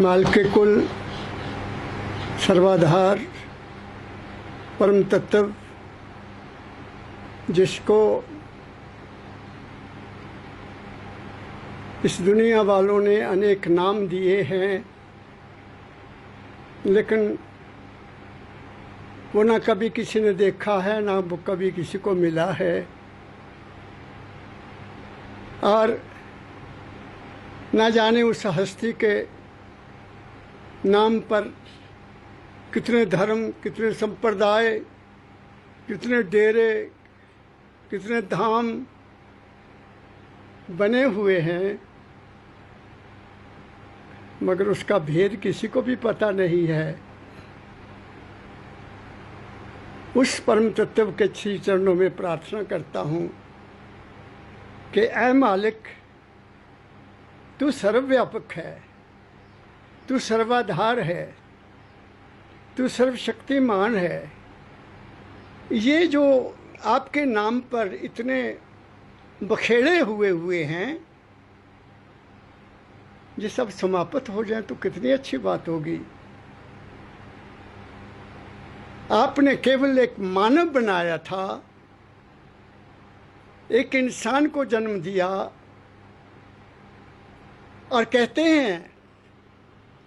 मालिक कुल सर्वाधार परम तत्व, जिसको इस दुनिया वालों ने अनेक नाम दिए हैं, लेकिन वो ना कभी किसी ने देखा है, ना वो कभी किसी को मिला है। और ना जाने उस हस्ती के नाम पर कितने धर्म, कितने संप्रदाय, कितने डेरे, कितने धाम बने हुए हैं, मगर उसका भेद किसी को भी पता नहीं है। उस परम तत्व के श्री चरणों में प्रार्थना करता हूँ कि ऐ मालिक, तू सर्वव्यापक है, तू सर्वाधार है, तू सर्वशक्तिमान है। ये जो आपके नाम पर इतने बखेड़े हुए हैं, ये सब समाप्त हो जाए तो कितनी अच्छी बात होगी। आपने केवल एक मानव बनाया था, एक इंसान को जन्म दिया, और कहते हैं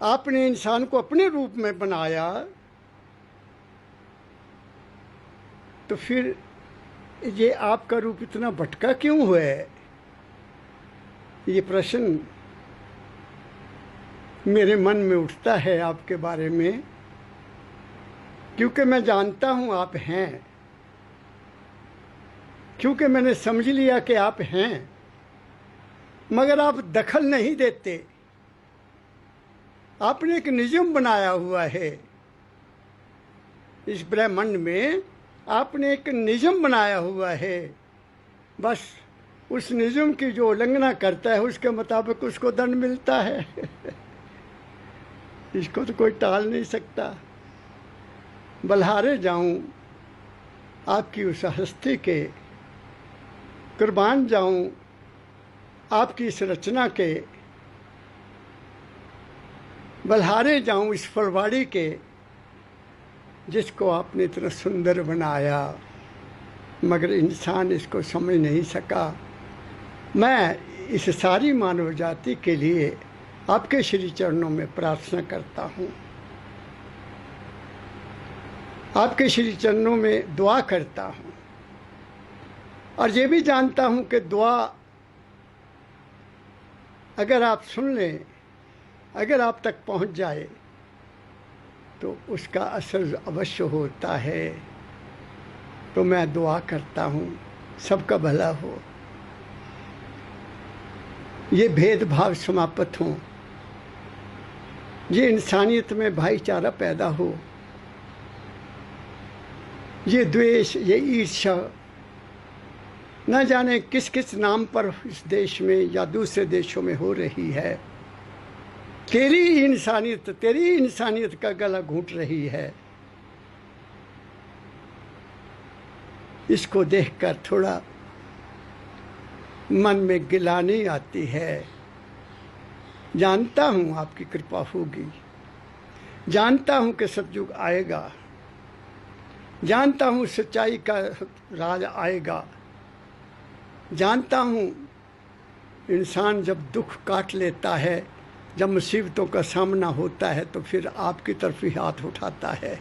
आपने इंसान को अपने रूप में बनाया, तो फिर ये आपका रूप इतना भटका क्यों हुआ है? ये प्रश्न मेरे मन में उठता है आपके बारे में, क्योंकि मैं जानता हूँ आप हैं, क्योंकि मैंने समझ लिया कि आप हैं, मगर आप दखल नहीं देते। आपने एक नियम बनाया हुआ है इस ब्रह्मांड में, आपने एक नियम बनाया हुआ है। बस उस नियम की जो उल्लंघना करता है उसके मुताबिक उसको दंड मिलता है। इसको तो कोई टाल नहीं सकता। बलिहारे जाऊं आपकी उस हस्ती के, कुर्बान जाऊं आपकी इस रचना के, बलिहारे जाऊं इस फुलवाड़ी के, जिसको आपने इतना सुंदर बनाया, मगर इंसान इसको समझ नहीं सका। मैं इस सारी मानव जाति के लिए आपके श्री चरणों में प्रार्थना करता हूँ, आपके श्री चरणों में दुआ करता हूँ, और ये भी जानता हूँ कि दुआ अगर आप सुन लें, अगर आप तक पहुँच जाए, तो उसका असर अवश्य होता है। तो मैं दुआ करता हूँ सबका भला हो, ये भेदभाव समाप्त हो, ये इंसानियत में भाईचारा पैदा हो, ये द्वेष, ये ईर्ष्या न जाने किस किस नाम पर इस देश में या दूसरे देशों में हो रही है। तेरी इंसानियत का गला घूंट रही है। इसको देखकर थोड़ा मन में गिलानी आती है। जानता हूँ आपकी कृपा होगी, जानता हूँ कि सतयुग आएगा, जानता हूँ सच्चाई का राज आएगा, जानता हूँ इंसान जब दुख काट लेता है, जब मुसीबतों का सामना होता है, तो फिर आपकी तरफ ही हाथ उठाता है।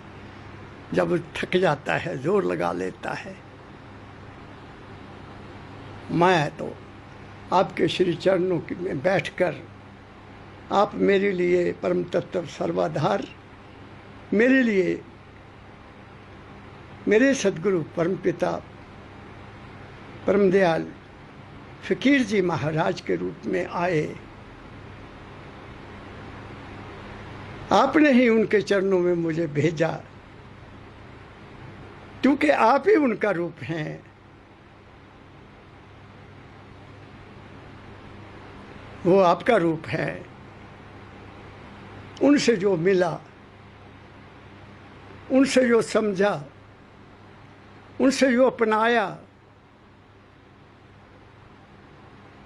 जब थक जाता है, जोर लगा लेता है। मैं तो आपके श्री चरणों में बैठकर, आप मेरे लिए परम तत्व सर्वाधार, मेरे लिए मेरे सदगुरु परम पिता परम दयाल फ़कीर जी महाराज के रूप में आए। आपने ही उनके चरणों में मुझे भेजा, क्योंकि आप ही उनका रूप हैं। वो आपका रूप है। उनसे जो मिला, उनसे जो समझा, उनसे जो अपनाया,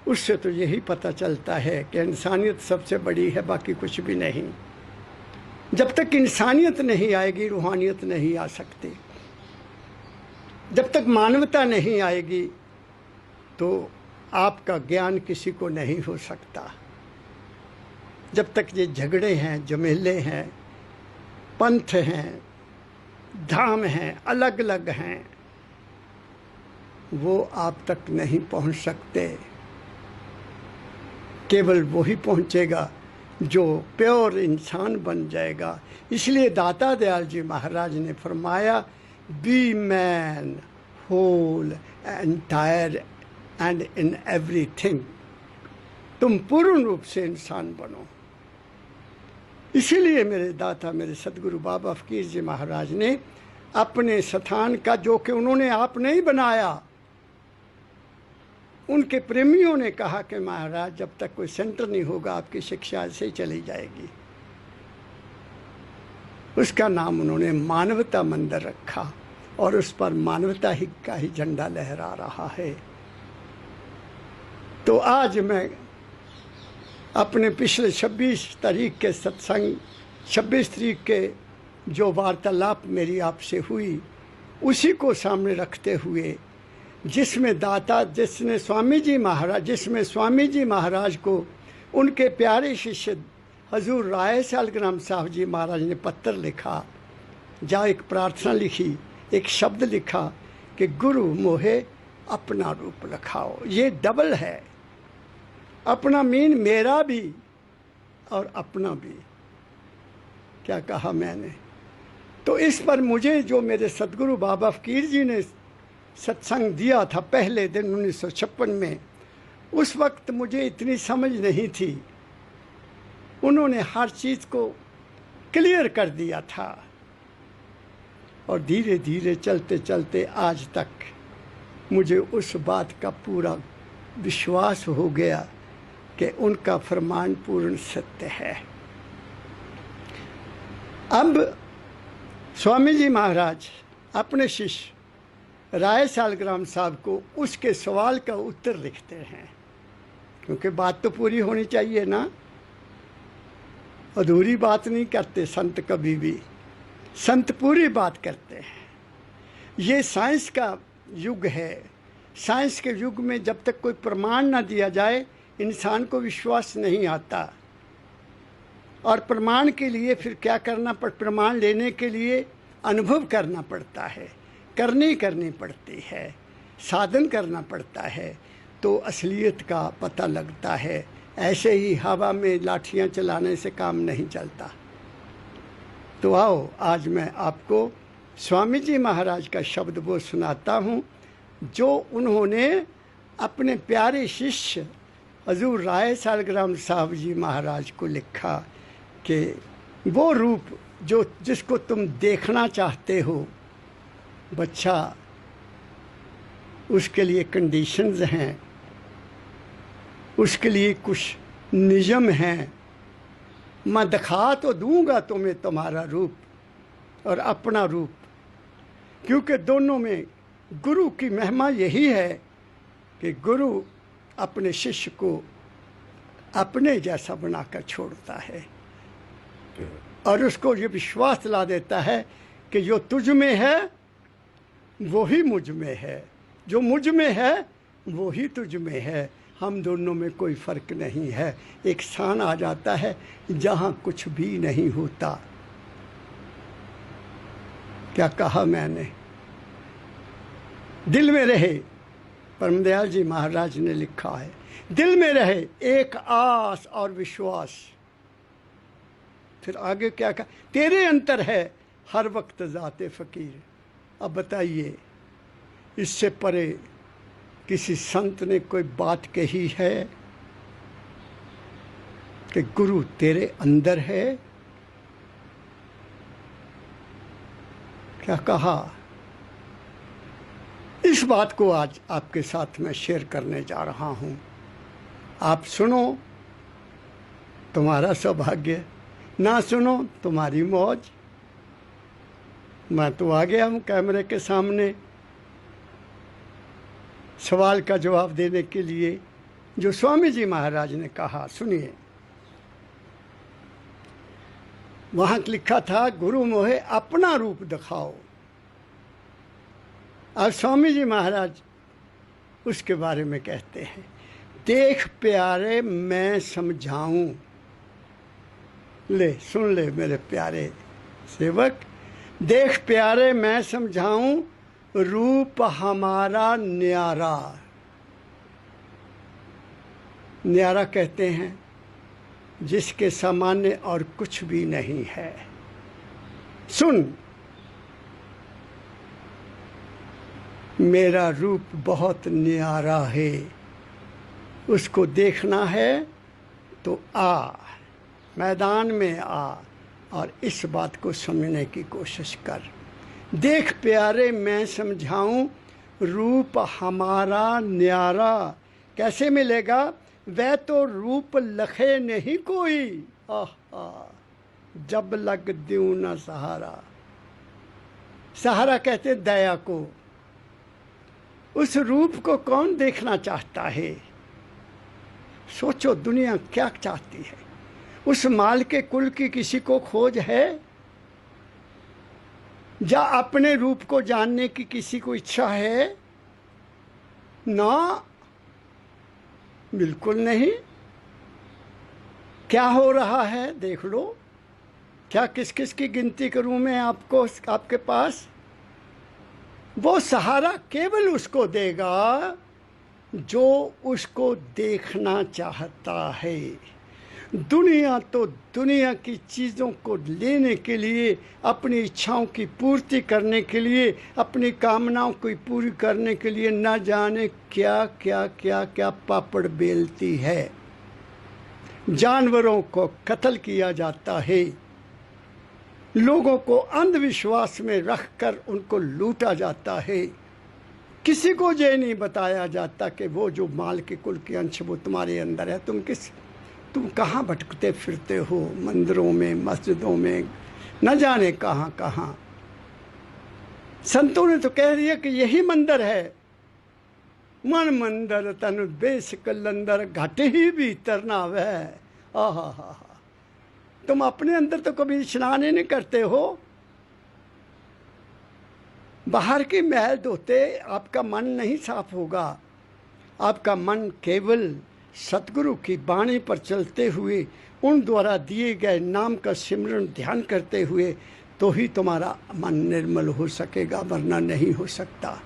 उससे तो यही पता चलता है कि इंसानियत सबसे बड़ी है, बाकी कुछ भी नहीं। जब तक इंसानियत नहीं आएगी रूहानियत नहीं आ सकती। जब तक मानवता नहीं आएगी तो आपका ज्ञान किसी को नहीं हो सकता। जब तक ये झगड़े हैं, झमेले हैं, पंथ हैं, धाम हैं, अलग अलग हैं, वो आप तक नहीं पहुंच सकते। केवल वही पहुंचेगा जो प्योर इंसान बन जाएगा। इसलिए दाता दयाल जी महाराज ने फरमाया, be man whole entire and in everything. तुम पूर्ण रूप से इंसान बनो। इसीलिए मेरे दाता, मेरे सदगुरु बाबा फकीर जी महाराज ने अपने स्थान का, जो कि उन्होंने आप नहीं बनाया, उनके प्रेमियों ने कहा कि महाराज जब तक कोई सेंटर नहीं होगा आपकी शिक्षा ऐसे ही चली जाएगी। उसका नाम उन्होंने मानवता मंदिर रखा और उस पर मानवता ही का ही झंडा लहरा रहा है। तो आज मैं अपने पिछले 26 तारीख के सत्संग, 26 तारीख के जो वार्तालाप मेरी आपसे हुई, उसी को सामने रखते हुए, जिसमें स्वामी जी महाराज को उनके प्यारे शिष्य हजूर राय सालग्राम साहब जी महाराज ने पत्र लिखा, जहाँ एक प्रार्थना लिखी, एक शब्द लिखा कि गुरु मोहे अपना रूप रखाओ। ये डबल है, अपना मीन मेरा भी और अपना भी। क्या कहा मैंने? तो इस पर मुझे जो मेरे सदगुरु बाबा फकीर जी ने सत्संग दिया था पहले दिन 1956 में, उस वक्त मुझे इतनी समझ नहीं थी। उन्होंने हर चीज़ को क्लियर कर दिया था और धीरे धीरे चलते चलते आज तक मुझे उस बात का पूरा विश्वास हो गया कि उनका फरमान पूर्ण सत्य है। अब स्वामी जी महाराज अपने शिष्य राय सालग्राम साहब को उसके सवाल का उत्तर लिखते हैं, क्योंकि बात तो पूरी होनी चाहिए ना, अधूरी बात नहीं करते संत कभी भी। संत पूरी बात करते हैं। ये साइंस का युग है। साइंस के युग में जब तक कोई प्रमाण ना दिया जाए इंसान को विश्वास नहीं आता। और प्रमाण के लिए फिर क्या करना प्रमाण लेने के लिए अनुभव करना पड़ता है, करनी पड़ती है, साधन करना पड़ता है, तो असलियत का पता लगता है। ऐसे ही हवा में लाठियां चलाने से काम नहीं चलता। तो आओ आज मैं आपको स्वामी जी महाराज का शब्द वो सुनाता हूँ जो उन्होंने अपने प्यारे शिष्य हजूर राय सालग्राम साहब जी महाराज को लिखा कि वो रूप जिसको तुम देखना चाहते हो बच्चा, उसके लिए कंडीशंस हैं, उसके लिए कुछ नियम हैं। मैं दिखा तो दूंगा तुम्हें तुम्हारा रूप और अपना रूप, क्योंकि दोनों में गुरु की महिमा यही है कि गुरु अपने शिष्य को अपने जैसा बनाकर छोड़ता है और उसको ये विश्वास दिला देता है कि जो तुझ में है वो ही मुझ में है, जो मुझ में है वो ही तुझ में है। हम दोनों में कोई फ़र्क नहीं है। एक स्थान आ जाता है जहाँ कुछ भी नहीं होता। क्या कहा मैंने? दिल में रहे, परमदयाल जी महाराज ने लिखा है, दिल में रहे एक आस और विश्वास। फिर आगे क्या कहा? तेरे अंतर है हर वक्त ज़ाते फ़कीर। अब बताइए, इससे परे किसी संत ने कोई बात कही है कि गुरु तेरे अंदर है? क्या कहा? इस बात को आज आपके साथ मैं शेयर करने जा रहा हूँ। आप सुनो, तुम्हारा सौभाग्य, ना सुनो तुम्हारी मौज। मैं तो आ गया हूँ कैमरे के सामने सवाल का जवाब देने के लिए। जो स्वामी जी महाराज ने कहा, सुनिए। वहां लिखा था, गुरु मोहे अपना रूप दिखाओ। और स्वामी जी महाराज उसके बारे में कहते हैं, देख प्यारे मैं समझाऊं। ले सुन ले मेरे प्यारे सेवक, देख प्यारे मैं समझाऊं, रूप हमारा न्यारा। न्यारा कहते हैं जिसके सामान्य और कुछ भी नहीं है। सुन, मेरा रूप बहुत न्यारा है, उसको देखना है तो आ, मैदान में आ और इस बात को समझने की कोशिश कर। देख प्यारे मैं समझाऊं, रूप हमारा न्यारा। कैसे मिलेगा? वह तो रूप लखे नहीं कोई, आहा जब लग द्यूं न सहारा। सहारा कहते दया को। उस रूप को कौन देखना चाहता है? सोचो दुनिया क्या चाहती है? उस माल के कुल की किसी को खोज है? या अपने रूप को जानने की किसी को इच्छा है? ना, बिल्कुल नहीं। क्या हो रहा है देख लो। क्या किस किस की गिनती करूं मैं आपको, आपके पास? वो सहारा केवल उसको देगा जो उसको देखना चाहता है। दुनिया तो दुनिया की चीज़ों को लेने के लिए, अपनी इच्छाओं की पूर्ति करने के लिए, अपनी कामनाओं को पूरी करने के लिए न जाने क्या क्या क्या क्या पापड़ बेलती है। जानवरों को कत्ल किया जाता है, लोगों को अंधविश्वास में रखकर उनको लूटा जाता है। किसी को ये नहीं बताया जाता कि वो जो माल के कुल के अंश वो तुम्हारे अंदर है। तुम कहाँ भटकते फिरते हो? मंदिरों में, मस्जिदों में, न जाने कहाँ कहाँ। संतों ने तो कह दिया कि यही मंदिर है। मन मंदिर तन बेस कलंदर, घट ही भीतर ना वह। आहा, तुम अपने अंदर तो कभी स्नान ही नहीं करते हो। बाहर की महल धोते आपका मन नहीं साफ होगा। आपका मन केवल सतगुरु की वाणी पर चलते हुए, उन द्वारा दिए गए नाम का सिमरन ध्यान करते हुए तो ही तुम्हारा मन निर्मल हो सकेगा, वरना नहीं हो सकता।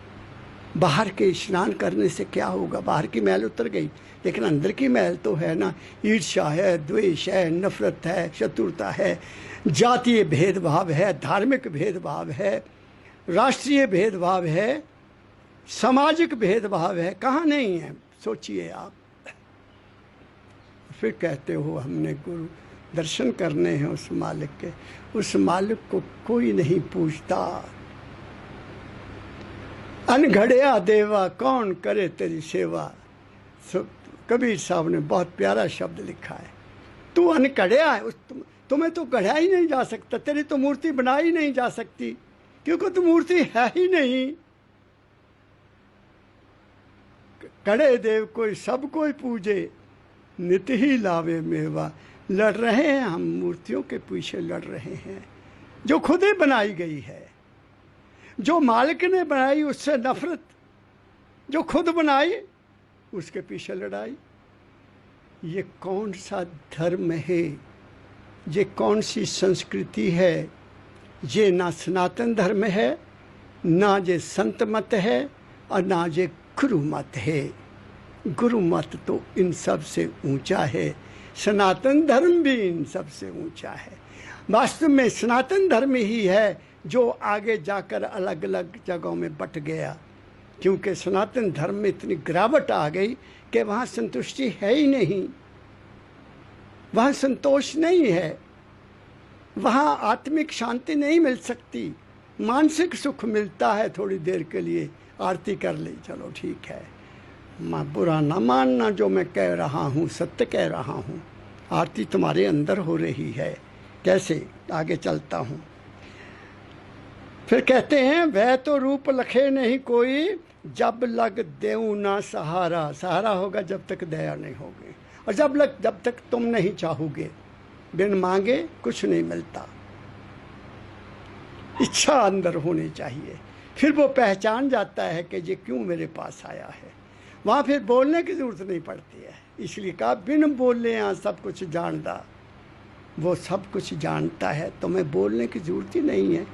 बाहर के स्नान करने से क्या होगा? बाहर की मैल उतर गई, लेकिन अंदर की मैल तो है ना। ईर्ष्या है, द्वेष है, नफरत है, शत्रुता है, जातीय भेदभाव है, धार्मिक भेदभाव है, राष्ट्रीय भेदभाव है, सामाजिक भेदभाव है। कहाँ नहीं है? सोचिए आप। फिर कहते हो हमने गुरु दर्शन करने हैं उस मालिक के। उस मालिक को कोई नहीं पूछता। अनघड़िया देवा कौन करे तेरी सेवा। कबीर साहब ने बहुत प्यारा शब्द लिखा है। तू अनघड़िया है, तुम्हें तो गढ़ा ही नहीं जा सकता, तेरी तो मूर्ति बनाई नहीं जा सकती, क्योंकि तू मूर्ति है ही नहीं। कड़े देव कोई सब कोई पूजे, नित ही लावे मेवा। लड़ रहे हैं हम, मूर्तियों के पीछे लड़ रहे हैं जो खुद ही बनाई गई है। जो मालिक ने बनाई उससे नफरत, जो खुद बनाई उसके पीछे लड़ाई। ये कौन सा धर्म है? ये कौन सी संस्कृति है? ये ना सनातन धर्म है, ना ये संत मत है, और ना ये गुरु मत है। गुरु मत तो इन सब से ऊंचा है, सनातन धर्म भी इन सब से ऊंचा है। वास्तव में सनातन धर्म ही है जो आगे जाकर अलग अलग जगहों में बट गया, क्योंकि सनातन धर्म में इतनी गिरावट आ गई कि वहाँ संतुष्टि है ही नहीं, वहाँ संतोष नहीं है, वहाँ आत्मिक शांति नहीं मिल सकती। मानसिक सुख मिलता है थोड़ी देर के लिए, आरती कर ली, चलो ठीक है। मैं बुरा ना मानना, जो मैं कह रहा हूँ सत्य कह रहा हूँ। आरती तुम्हारे अंदर हो रही है। कैसे? आगे चलता हूँ। फिर कहते हैं, वह तो रूप लखे नहीं कोई, जब लग देऊं ना सहारा, सहारा होगा जब तक दया नहीं होगी, और जब तक तुम नहीं चाहोगे। बिन मांगे कुछ नहीं मिलता, इच्छा अंदर होनी चाहिए, फिर वो पहचान जाता है कि ये क्यों मेरे पास आया है। वहाँ फिर बोलने की ज़रूरत नहीं पड़ती है। इसलिए कहा बिन बोले यहाँ सब कुछ जानता। वो सब कुछ जानता है, तो मैं बोलने की ज़रूरत ही नहीं है।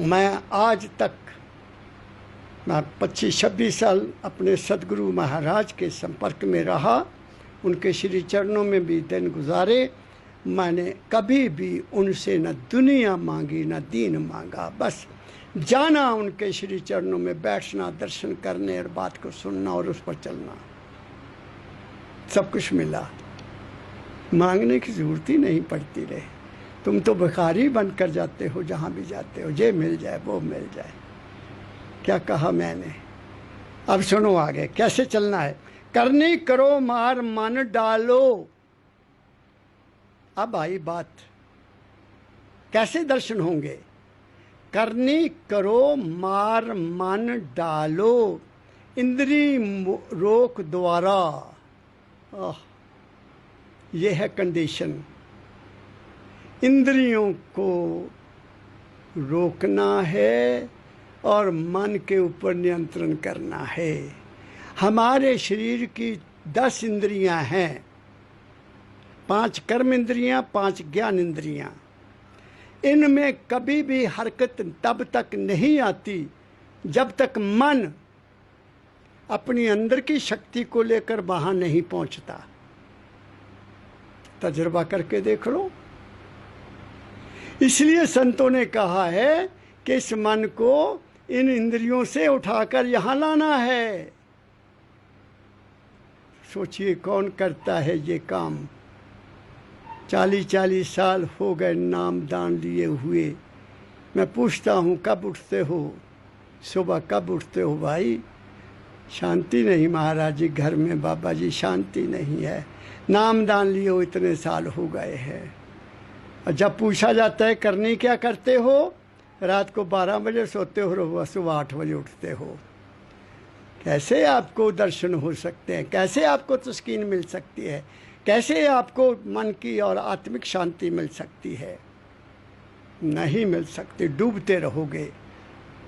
मैं आज तक, मैं 25-26 साल अपने सदगुरु महाराज के संपर्क में रहा, उनके श्री चरणों में भी दिन गुजारे। मैंने कभी भी उनसे न दुनिया मांगी न दीन मांगा, बस जाना उनके श्री चरणों में, बैठना, दर्शन करने और बात को सुनना और उस पर चलना, सब कुछ मिला। मांगने की ज़रूरत ही नहीं पड़ती रहे। तुम तो भिखारी बनकर जाते हो, जहाँ भी जाते हो ये मिल जाए वो मिल जाए। क्या कहा मैंने? अब सुनो आगे कैसे चलना है। करनी करो मार मन डालो। अब आई बात, कैसे दर्शन होंगे। करनी करो मार मन डालो, इंद्री रोक द्वारा। ये है कंडीशन। इंद्रियों को रोकना है और मन के ऊपर नियंत्रण करना है। हमारे शरीर की 10 इंद्रियां हैं, 5 कर्म इंद्रियां, 5 ज्ञान इंद्रियां। इनमें कभी भी हरकत तब तक नहीं आती जब तक मन अपनी अंदर की शक्ति को लेकर वहां नहीं पहुंचता। तजुर्बा करके देख लो। इसलिए संतों ने कहा है कि इस मन को इन इंद्रियों से उठाकर यहां लाना है। सोचिए कौन करता है ये काम। 40-40 साल हो गए नाम दान लिए हुए। मैं पूछता हूँ कब उठते हो, सुबह कब उठते हो भाई? शांति नहीं महाराज जी, घर में बाबा जी शांति नहीं है। नाम दान लिए हो इतने साल हो गए हैं। और जब पूछा जाता है करनी क्या करते हो, रात को 12 बजे सोते हो, सुबह 8 बजे उठते हो। कैसे आपको दर्शन हो सकते हैं? कैसे आपको तस्कीन मिल सकती है? कैसे आपको मन की और आत्मिक शांति मिल सकती है? नहीं मिल सकती। डूबते रहोगे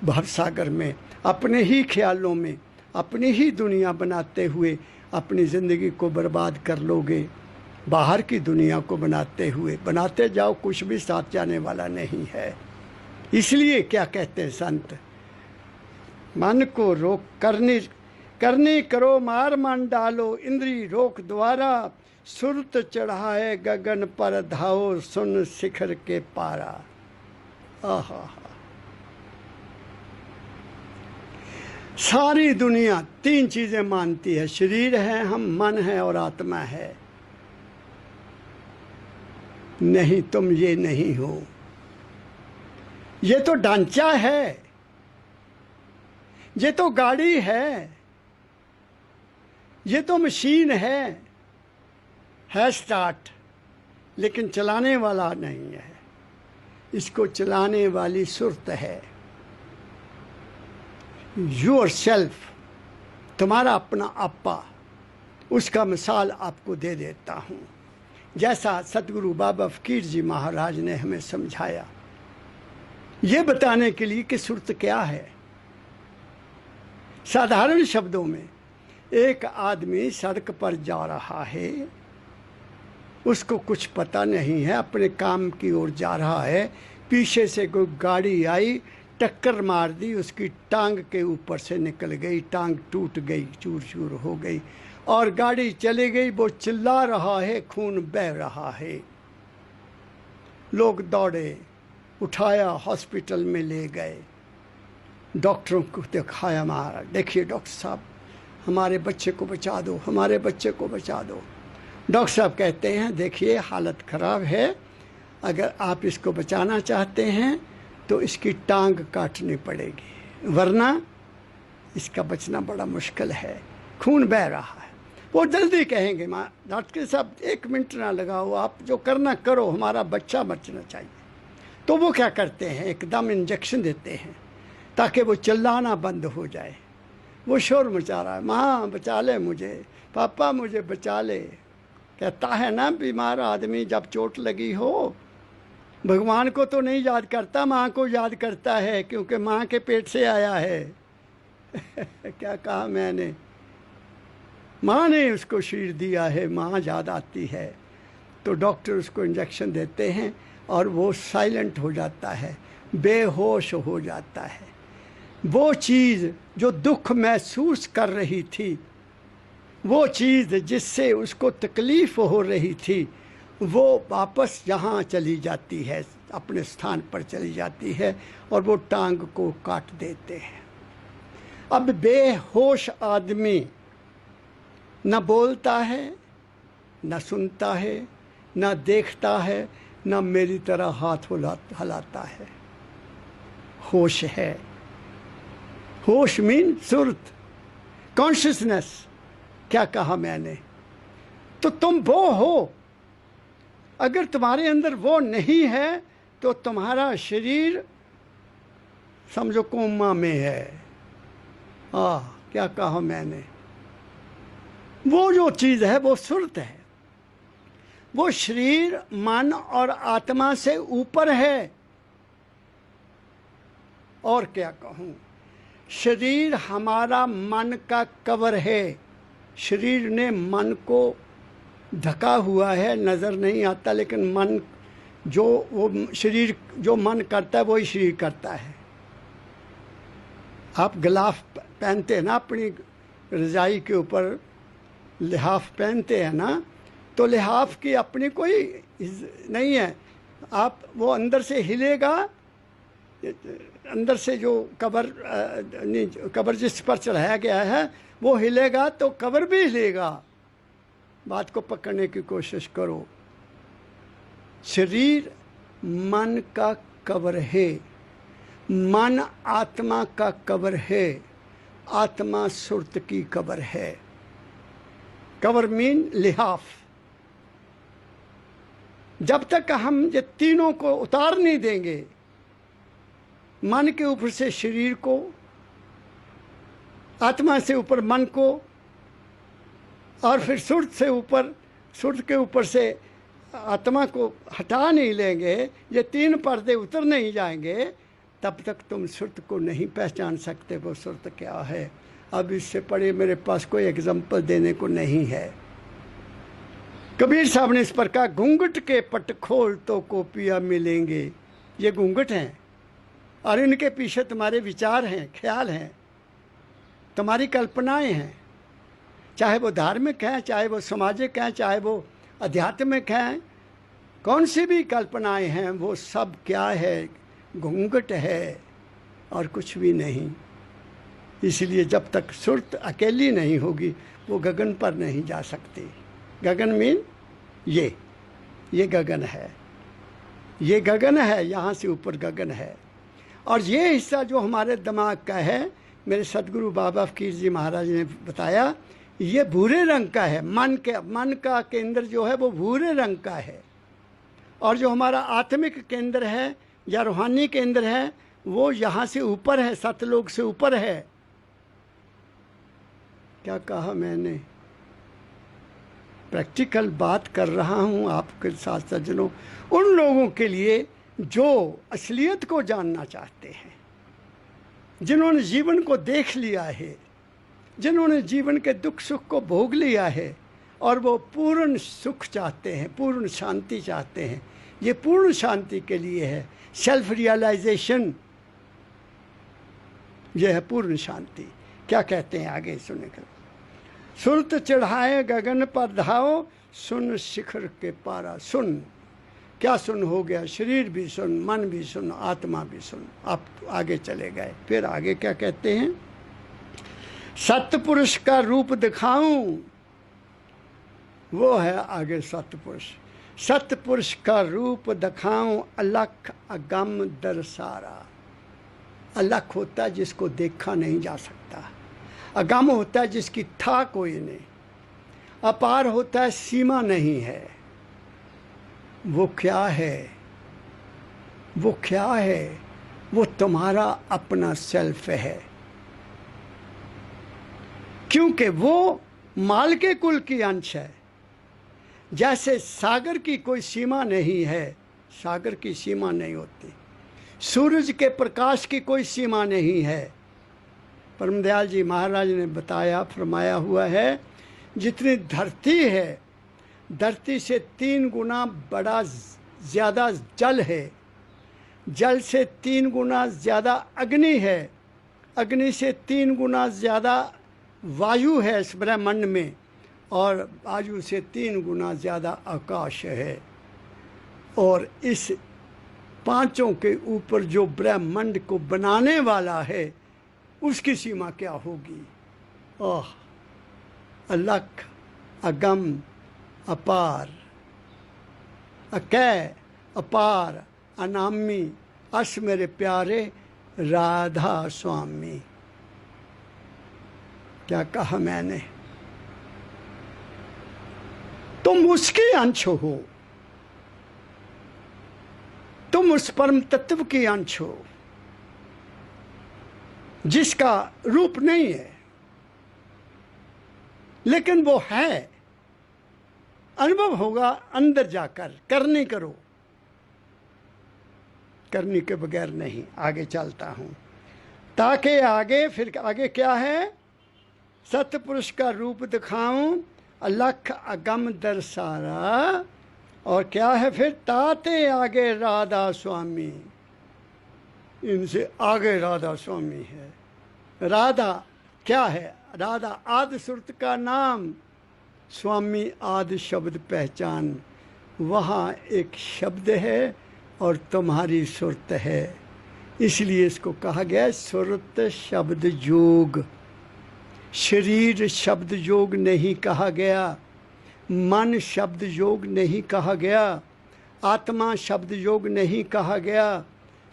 भवसागर में, अपने ही ख्यालों में, अपनी ही दुनिया बनाते हुए अपनी ज़िंदगी को बर्बाद कर लोगे। बाहर की दुनिया को बनाते हुए, बनाते जाओ, कुछ भी साथ जाने वाला नहीं है। इसलिए क्या कहते हैं संत, मन को रोक करनी करो मार मन डालो, इंद्री रोक द्वारा, सुरत चढ़ाए गगन पर धाओ, सुन शिखर के पारा। आहा, सारी दुनिया 3 चीजें मानती है, शरीर है हम, मन है और आत्मा है। नहीं, तुम ये नहीं हो। ये तो ढांचा है, ये तो गाड़ी है, ये तो मशीन है स्टार्ट, लेकिन चलाने वाला नहीं है। इसको चलाने वाली सुरत है। योर सेल्फ, तुम्हारा अपना आपा। उसका मिसाल आपको दे देता हूँ, जैसा सतगुरु बाबा फकीर जी महाराज ने हमें समझाया, ये बताने के लिए कि सुरत क्या है। साधारण शब्दों में, एक आदमी सड़क पर जा रहा है, उसको कुछ पता नहीं है, अपने काम की ओर जा रहा है, पीछे से कोई गाड़ी आई, टक्कर मार दी, उसकी टांग के ऊपर से निकल गई, टांग टूट गई, चूर चूर हो गई और गाड़ी चली गई। वो चिल्ला रहा है, खून बह रहा है। लोग दौड़े, उठाया, हॉस्पिटल में ले गए, डॉक्टरों को दिखाया। महाराज देखिए डॉक्टर साहब, हमारे बच्चे को बचा दो, हमारे बच्चे को बचा दो। डॉक्टर साहब कहते हैं देखिए हालत ख़राब है, अगर आप इसको बचाना चाहते हैं तो इसकी टांग काटनी पड़ेगी, वरना इसका बचना बड़ा मुश्किल है, खून बह रहा है। वो जल्दी कहेंगे माँ डॉक्टर साहब 1 मिनट ना लगाओ, आप जो करना करो, हमारा बच्चा बचना चाहिए। तो वो क्या करते हैं, एकदम इंजेक्शन देते हैं ताकि वो चिल्लाना बंद हो जाए। वो शोर मचा रहा है, माँ बचा ले मुझे, पापा मुझे बचा ले। कहता है ना बीमार आदमी जब चोट लगी हो, भगवान को तो नहीं याद करता, माँ को याद करता है, क्योंकि माँ के पेट से आया है। क्या कहा मैंने? माँ ने उसको शरीर दिया है, माँ याद आती है। तो डॉक्टर उसको इंजेक्शन देते हैं और वो साइलेंट हो जाता है, बेहोश हो जाता है। वो चीज़ जो दुख महसूस कर रही थी, वो चीज़ जिससे उसको तकलीफ़ हो रही थी, वो वापस यहाँ चली जाती है, अपने स्थान पर चली जाती है और वो टांग को काट देते हैं। अब बेहोश आदमी न बोलता है, न सुनता है, न देखता है, न मेरी तरह हाथ हिलाता है। होश है। होश मीन सुरत, कॉन्शियसनेस। क्या कहा मैंने? तो तुम वो हो। अगर तुम्हारे अंदर वो नहीं है तो तुम्हारा शरीर समझो कोमा में है। क्या कहा मैंने? वो जो चीज़ है वो सुरत है। वो शरीर मन और आत्मा से ऊपर है। और क्या कहूँ, शरीर हमारा मन का कवर है। शरीर ने मन को ढका हुआ है, नज़र नहीं आता, लेकिन मन जो वो शरीर जो मन करता है वही शरीर करता है। आप गिलाफ पहनते हैं ना, अपनी रजाई के ऊपर लिहाफ पहनते हैं ना, तो लिहाफ की अपनी कोई नहीं है। आप वो अंदर से हिलेगा, अंदर से जो कवर जिस पर चढ़ाया गया है वो हिलेगा तो कवर भी हिलेगा। बात को पकड़ने की कोशिश करो। शरीर मन का कवर है, मन आत्मा का कवर है, आत्मा सुरत की कवर है। कवर मीन लिहाफ। जब तक हम ये तीनों को उतार नहीं देंगे, मन के ऊपर से शरीर को, आत्मा से ऊपर मन को, और फिर सुरत से ऊपर, सुरत के ऊपर से आत्मा को हटा नहीं लेंगे, ये तीन पर्दे उतर नहीं जाएंगे, तब तक तुम सुरत को नहीं पहचान सकते वो सुरत क्या है। अब इससे परे मेरे पास कोई एग्जाम्पल देने को नहीं है। कबीर साहब ने इस पर कहा, घूंघट के पट खोल तो कोपिया मिलेंगे। ये घूंघट हैं और इनके पीछे तुम्हारे विचार हैं, ख्याल हैं, तुम्हारी कल्पनाएं हैं। चाहे वो धार्मिक हैं, चाहे वो सामाजिक हैं, चाहे वो आध्यात्मिक हैं, कौन सी भी कल्पनाएं हैं, वो सब क्या है? घूंघट है और कुछ भी नहीं। इसलिए जब तक सुरत अकेली नहीं होगी वो गगन पर नहीं जा सकती। गगन मीन ये गगन है, ये गगन है, यहाँ से ऊपर गगन है। और ये हिस्सा जो हमारे दिमाग का है, मेरे सदगुरु बाबा फकीर जी महाराज ने बताया, ये भूरे रंग का है। मन का केंद्र जो है वो भूरे रंग का है, और जो हमारा आत्मिक केंद्र है या रूहानी केंद्र है वो यहाँ से ऊपर है, सतलोक से ऊपर है। क्या कहा मैंने? प्रैक्टिकल बात कर रहा हूँ आपके साथ सज्जनों, उन लोगों के लिए जो असलियत को जानना चाहते हैं, जिन्होंने जीवन को देख लिया है, जिन्होंने जीवन के दुख सुख को भोग लिया है और वो पूर्ण सुख चाहते हैं, पूर्ण शांति चाहते हैं। ये पूर्ण शांति के लिए है, सेल्फ रियलाइजेशन, ये है पूर्ण शांति। क्या कहते हैं आगे सुनने का? सुरत चढ़ाए गगन पर धाओ, सुन शिखर के पारा। सुन, क्या सुन हो गया? शरीर भी सुन, मन भी सुन, आत्मा भी सुन। आप आगे चले गए। फिर आगे क्या कहते हैं? सतपुरुष का रूप दिखाऊं, वो है आगे सतपुरुष। सतपुरुष का रूप दिखाऊं, अलख अगम दरसारा। अलख होता है जिसको देखा नहीं जा सकता, अगम होता है जिसकी था कोई नहीं, अपार होता है सीमा नहीं है। वो क्या है? वो क्या है? वो तुम्हारा अपना सेल्फ है। क्योंकि वो माल के कुल की अंश है। जैसे सागर की कोई सीमा नहीं है, सागर की सीमा नहीं होती, सूरज के प्रकाश की कोई सीमा नहीं है। परमदयाल जी महाराज ने बताया, फरमाया हुआ है, जितनी धरती है, धरती से 3 गुना बड़ा ज़्यादा जल है, जल से 3 गुना ज़्यादा अग्नि है, अग्नि से 3 गुना ज़्यादा वायु है इस ब्रह्मांड में, और वायु से 3 गुना ज़्यादा आकाश है। और इस पांचों के ऊपर जो ब्रह्मांड को बनाने वाला है, उसकी सीमा क्या होगी? ओह, अलख, अगम, अपार, अकै, अपार, अनामी, अस मेरे प्यारे राधा स्वामी। क्या कहा मैंने? तुम उसके अंश हो, तुम उस परम तत्व की अंश हो जिसका रूप नहीं है, लेकिन वो है। अनुभव होगा अंदर जाकर, करनी करो, करने के बगैर नहीं। आगे चलता हूं, ताकि आगे, फिर आगे क्या है? सतपुरुष का रूप दिखाऊं, अलख अगम दरसारा, और क्या है फिर? ताते आगे राधा स्वामी, इनसे आगे राधा स्वामी है। राधा क्या है? राधा आदि सुरत का नाम, स्वामी आदि शब्द पहचान। वहाँ एक शब्द है और तुम्हारी सुरत है, इसलिए इसको कहा गया सुरत शब्द योग। शरीर शब्द योग नहीं कहा गया, मन शब्द योग नहीं कहा गया, आत्मा शब्द योग नहीं कहा गया,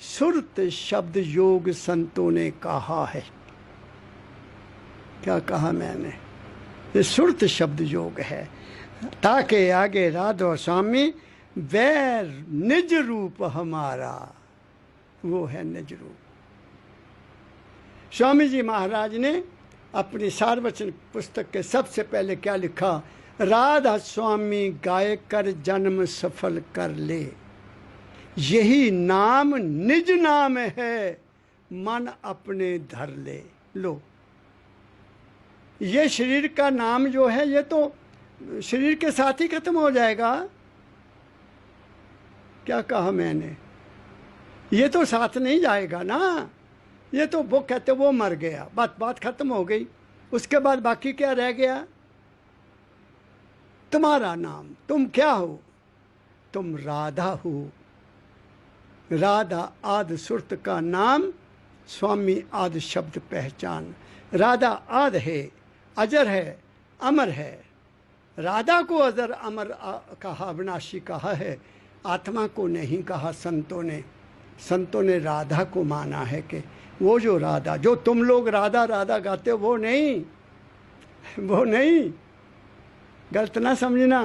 सुरत शब्द योग संतों ने कहा है। क्या कहा मैंने? ये सुरत शब्द योग है। ताकि आगे राधा स्वामी, वैर निज रूप हमारा, वो है निज रूप। स्वामी जी महाराज ने अपनी सार्वजनिक पुस्तक के सबसे पहले क्या लिखा? राधा स्वामी गाय कर जन्म सफल कर ले, यही नाम निज नाम है, मन अपने धर ले। लो, ये शरीर का नाम जो है, ये तो शरीर के साथ ही खत्म हो जाएगा। क्या कहा मैंने? ये तो साथ नहीं जाएगा ना। ये तो वो कहते वो मर गया, बात खत्म हो गई। उसके बाद बाकी क्या रह गया? तुम्हारा नाम, तुम क्या हो? तुम राधा हो। राधा आदि सुरत का नाम, स्वामी आदि शब्द पहचान। राधा आद है, अजर है, अमर है। राधा को अजर अमर कहा, अविनाशी कहा है, आत्मा को नहीं कहा संतों ने। संतों ने राधा को माना है कि वो जो राधा, जो तुम लोग राधा राधा गाते हो, वो नहीं, वो नहीं, गलत ना समझना।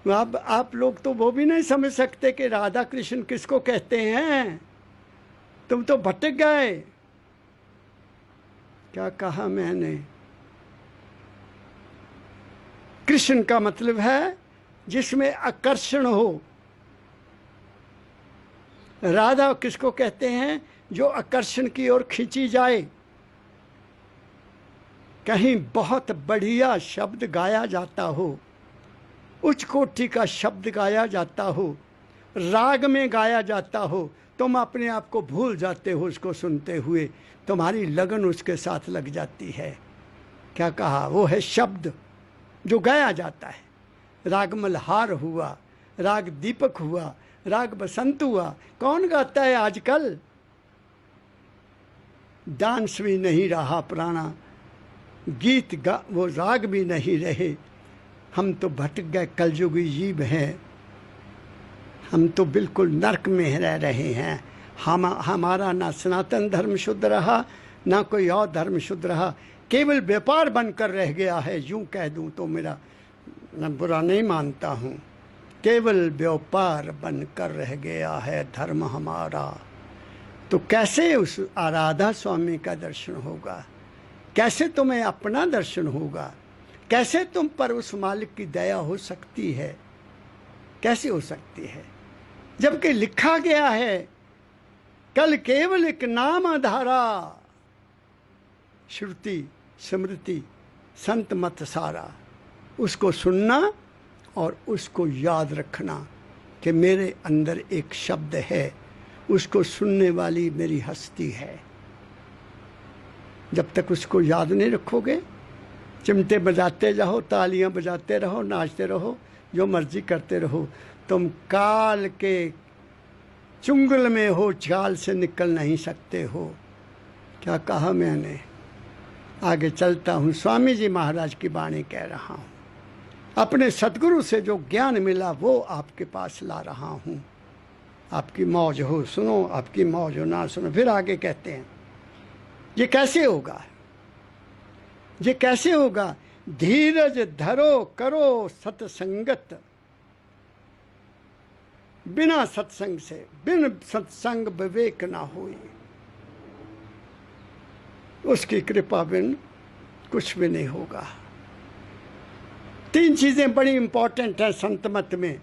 आप लोग तो वो भी नहीं समझ सकते कि राधा कृष्ण किसको कहते हैं। तुम तो भटक गए। क्या कहा मैंने? कृष्ण का मतलब है जिसमें आकर्षण हो। राधा किसको कहते हैं? जो आकर्षण की ओर खींची जाए। कहीं बहुत बढ़िया शब्द गाया जाता हो, उच्च कोटि का शब्द गाया जाता हो, राग में गाया जाता हो, तुम अपने आप को भूल जाते हो उसको सुनते हुए, तुम्हारी लगन उसके साथ लग जाती है। क्या कहा? वो है शब्द जो गाया जाता है। राग मल्हार हुआ, राग दीपक हुआ, राग बसंत हुआ। कौन गाता है आजकल? डांस भी नहीं रहा पुराना, गीत वो राग भी नहीं रहे। हम तो भटक गए, कलयुगी जीव हैं। हम तो बिल्कुल नरक में रह रहे हैं। हमारा ना सनातन धर्म शुद्ध रहा, ना कोई और धर्म शुद्ध रहा, केवल व्यापार बनकर रह गया है। यूं कह दूं तो मेरा न बुरा नहीं मानता हूँ। केवल व्यापार बनकर रह गया है धर्म हमारा। तो कैसे उस आराधा स्वामी का दर्शन होगा? कैसे तुम्हें अपना दर्शन होगा? कैसे तुम पर उस मालिक की दया हो सकती है? कैसे हो सकती है? जबकि लिखा गया है, कल केवल एक नाम आधारा, श्रुति स्मृति संत मत सारा। उसको सुनना और उसको याद रखना कि मेरे अंदर एक शब्द है, उसको सुनने वाली मेरी हस्ती है। जब तक उसको याद नहीं रखोगे, चिमटे बजाते जाओ, तालियां बजाते रहो, नाचते रहो, जो मर्जी करते रहो, तुम काल के चुंगल में हो, चाल से निकल नहीं सकते हो। क्या कहा मैंने? आगे चलता हूँ। स्वामी जी महाराज की वाणी कह रहा हूँ। अपने सतगुरु से जो ज्ञान मिला वो आपके पास ला रहा हूँ। आपकी मौज हो सुनो, आपकी मौज हो ना सुनो। फिर आगे कहते हैं, ये कैसे होगा? ये कैसे होगा? धीरज धरो करो सत्संगत, बिना सत्संग से, बिन सत्संग विवेक ना होई। उसकी कृपा बिन कुछ भी नहीं होगा। तीन चीजें बड़ी इंपॉर्टेंट हैं संत मत में।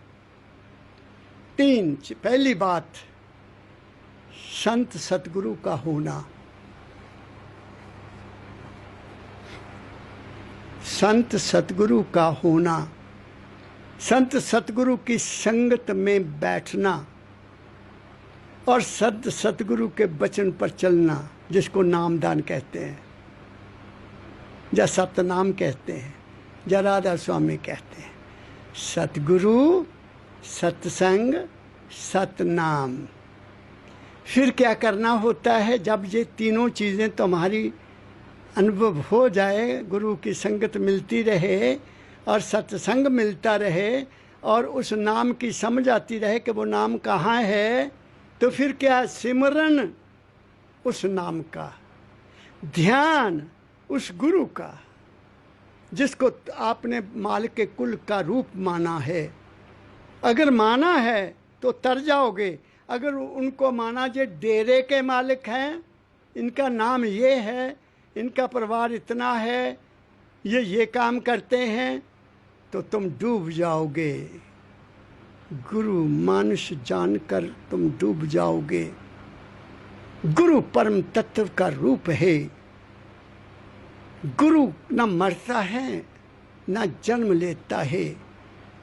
तीन। पहली बात, संत सतगुरु का होना। संत सतगुरु का होना, संत सतगुरु की संगत में बैठना और संत सतगुरु के वचन पर चलना, जिसको नामदान कहते हैं, या सतनाम कहते हैं, या राधा स्वामी कहते हैं। सतगुरु, सत्संग, सतनाम। फिर क्या करना होता है? जब ये तीनों चीज़ें तुम्हारी अनुभव हो जाए, गुरु की संगत मिलती रहे और सत्संग मिलता रहे और उस नाम की समझ आती रहे कि वो नाम कहाँ है, तो फिर क्या? सिमरन उस नाम का, ध्यान उस गुरु का, जिसको आपने मालिक के कुल का रूप माना है। अगर माना है तो तर जाओगे। अगर उनको माना जे डेरे के मालिक हैं, इनका नाम ये है, इनका परिवार इतना है, ये काम करते हैं, तो तुम डूब जाओगे। गुरु मानुष जानकर तुम डूब जाओगे। गुरु परम तत्व का रूप है। गुरु न मरता है न जन्म लेता है।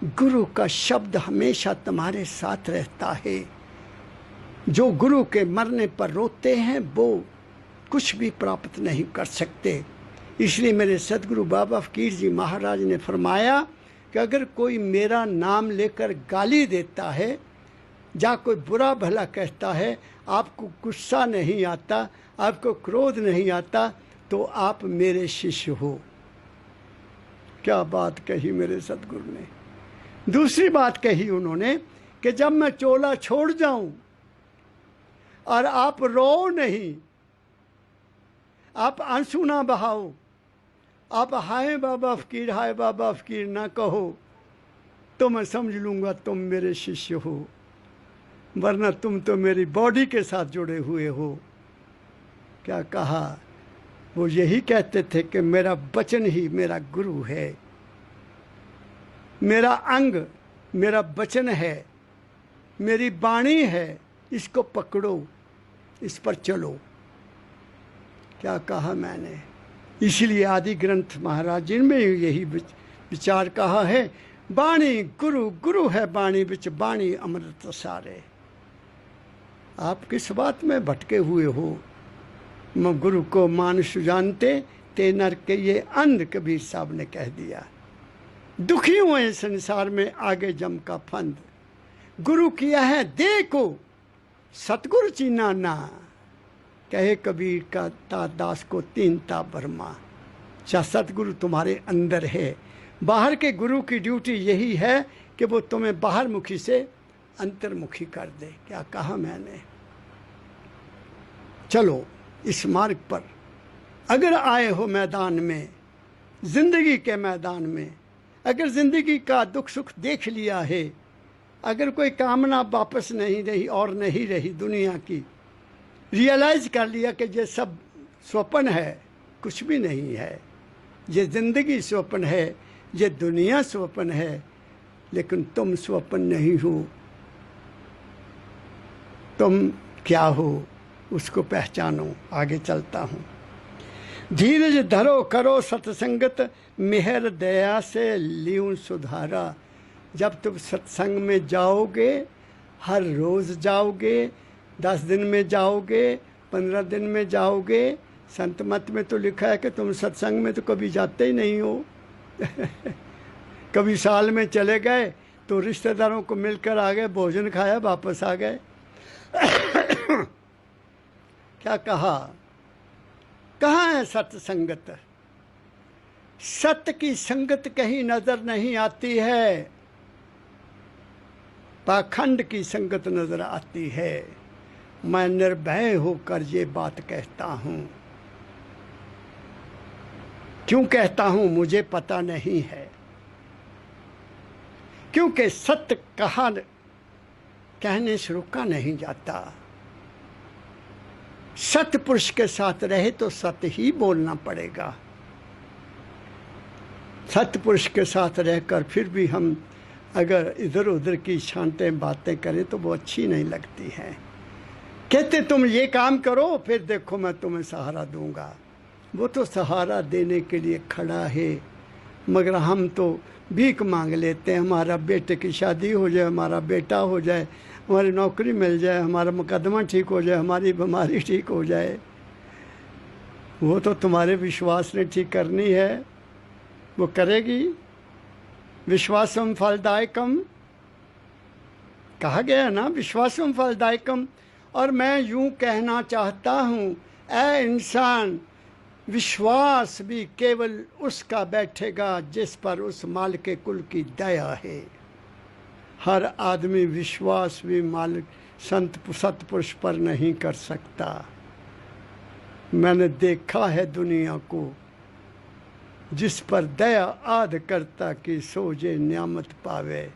गुरु का शब्द हमेशा तुम्हारे साथ रहता है। जो गुरु के मरने पर रोते हैं वो कुछ भी प्राप्त नहीं कर सकते। इसलिए मेरे सदगुरु बाबा फकीर जी महाराज ने फरमाया कि अगर कोई मेरा नाम लेकर गाली देता है या कोई बुरा भला कहता है, आपको गुस्सा नहीं आता, आपको क्रोध नहीं आता, तो आप मेरे शिष्य हो। क्या बात कही मेरे सदगुरु ने। दूसरी बात कही उन्होंने कि जब मैं चोला छोड़ जाऊं और आप रो नहीं, आप आंसू ना बहाओ, आप हाय बाबा फकीर, हाय बाबा फकीर ना कहो, तो मैं समझ लूँगा तुम मेरे शिष्य हो, वरना तुम तो मेरी बॉडी के साथ जुड़े हुए हो। क्या कहा? वो यही कहते थे कि मेरा वचन ही मेरा गुरु है, मेरा अंग मेरा वचन है, मेरी वाणी है, इसको पकड़ो, इस पर चलो। क्या कहा मैंने? इसलिए आदि ग्रंथ महाराज जी में यही विचार कहा है, वाणी गुरु, गुरु है वाणी बिच वाणी अमृत सारे। आप किस बात में भटके हुए हो? गुरु को मानुष जानते ते नर के, ये अंध कबीर साहब ने कह दिया। दुखी हुए संसार में आगे जम का फंद, गुरु किया है देखो सतगुरु चीना ना, कहे कबीर का ता दास को तीन ता बर्मा। चाहे सतगुरु तुम्हारे अंदर है, बाहर के गुरु की ड्यूटी यही है कि वो तुम्हें बाहर मुखी से अंतर्मुखी कर दे। क्या कहा मैंने? चलो इस मार्ग पर अगर आए हो मैदान में, जिंदगी के मैदान में, अगर जिंदगी का दुख सुख देख लिया है, अगर कोई कामना वापस नहीं रही और नहीं रही दुनिया की, रियलाइज कर लिया कि ये सब स्वप्न है, कुछ भी नहीं है। ये जिंदगी स्वप्न है, ये दुनिया स्वप्न है, लेकिन तुम स्वप्न नहीं हो। तुम क्या हो उसको पहचानो। आगे चलता हूँ। धीरज धरो करो सत्संगत, मेहर दया से लियूं सुधारा। जब तुम सत्संग में जाओगे, हर रोज़ जाओगे, 10 दिन में जाओगे, 15 दिन में जाओगे। संत मत में तो लिखा है कि तुम सत्संग में तो कभी जाते ही नहीं हो। कभी साल में चले गए तो रिश्तेदारों को मिलकर आ गए, भोजन खाया, वापस आ गए। क्या कहा? कहाँ है सत्संगत? सत्य की संगत कहीं नजर नहीं आती है, पाखंड की संगत नजर आती है। मैं निर्भय होकर ये बात कहता हूं। क्यों कहता हूं मुझे पता नहीं है, क्योंकि सत्य कहने से रुका नहीं जाता। सत्य पुरुष के साथ रहे तो सत्य ही बोलना पड़ेगा। सत्य पुरुष के साथ रहकर फिर भी हम अगर इधर उधर की शांतें बातें करें तो वो अच्छी नहीं लगती हैं। कहते तुम ये काम करो, फिर देखो मैं तुम्हें सहारा दूंगा। वो तो सहारा देने के लिए खड़ा है, मगर हम तो भीख मांग लेते हैं। हमारा बेटे की शादी हो जाए, हमारा बेटा हो जाए, हमारी नौकरी मिल जाए, हमारा मुकदमा ठीक हो जाए, हमारी बीमारी ठीक हो जाए। वो तो तुम्हारे विश्वास ने ठीक करनी है, वो करेगी। विश्वासम फलदायकम कहा गया ना, विश्वासम फलदायकम। और मैं यूं कहना चाहता हूँ, ऐ इंसान, विश्वास भी केवल उसका बैठेगा जिस पर उस मालिक कुल की दया है। हर आदमी विश्वास भी मालिक सत्पुरुष पर नहीं कर सकता। मैंने देखा है दुनिया को, जिस पर दया आद करता कि सोजे नियामत पावे,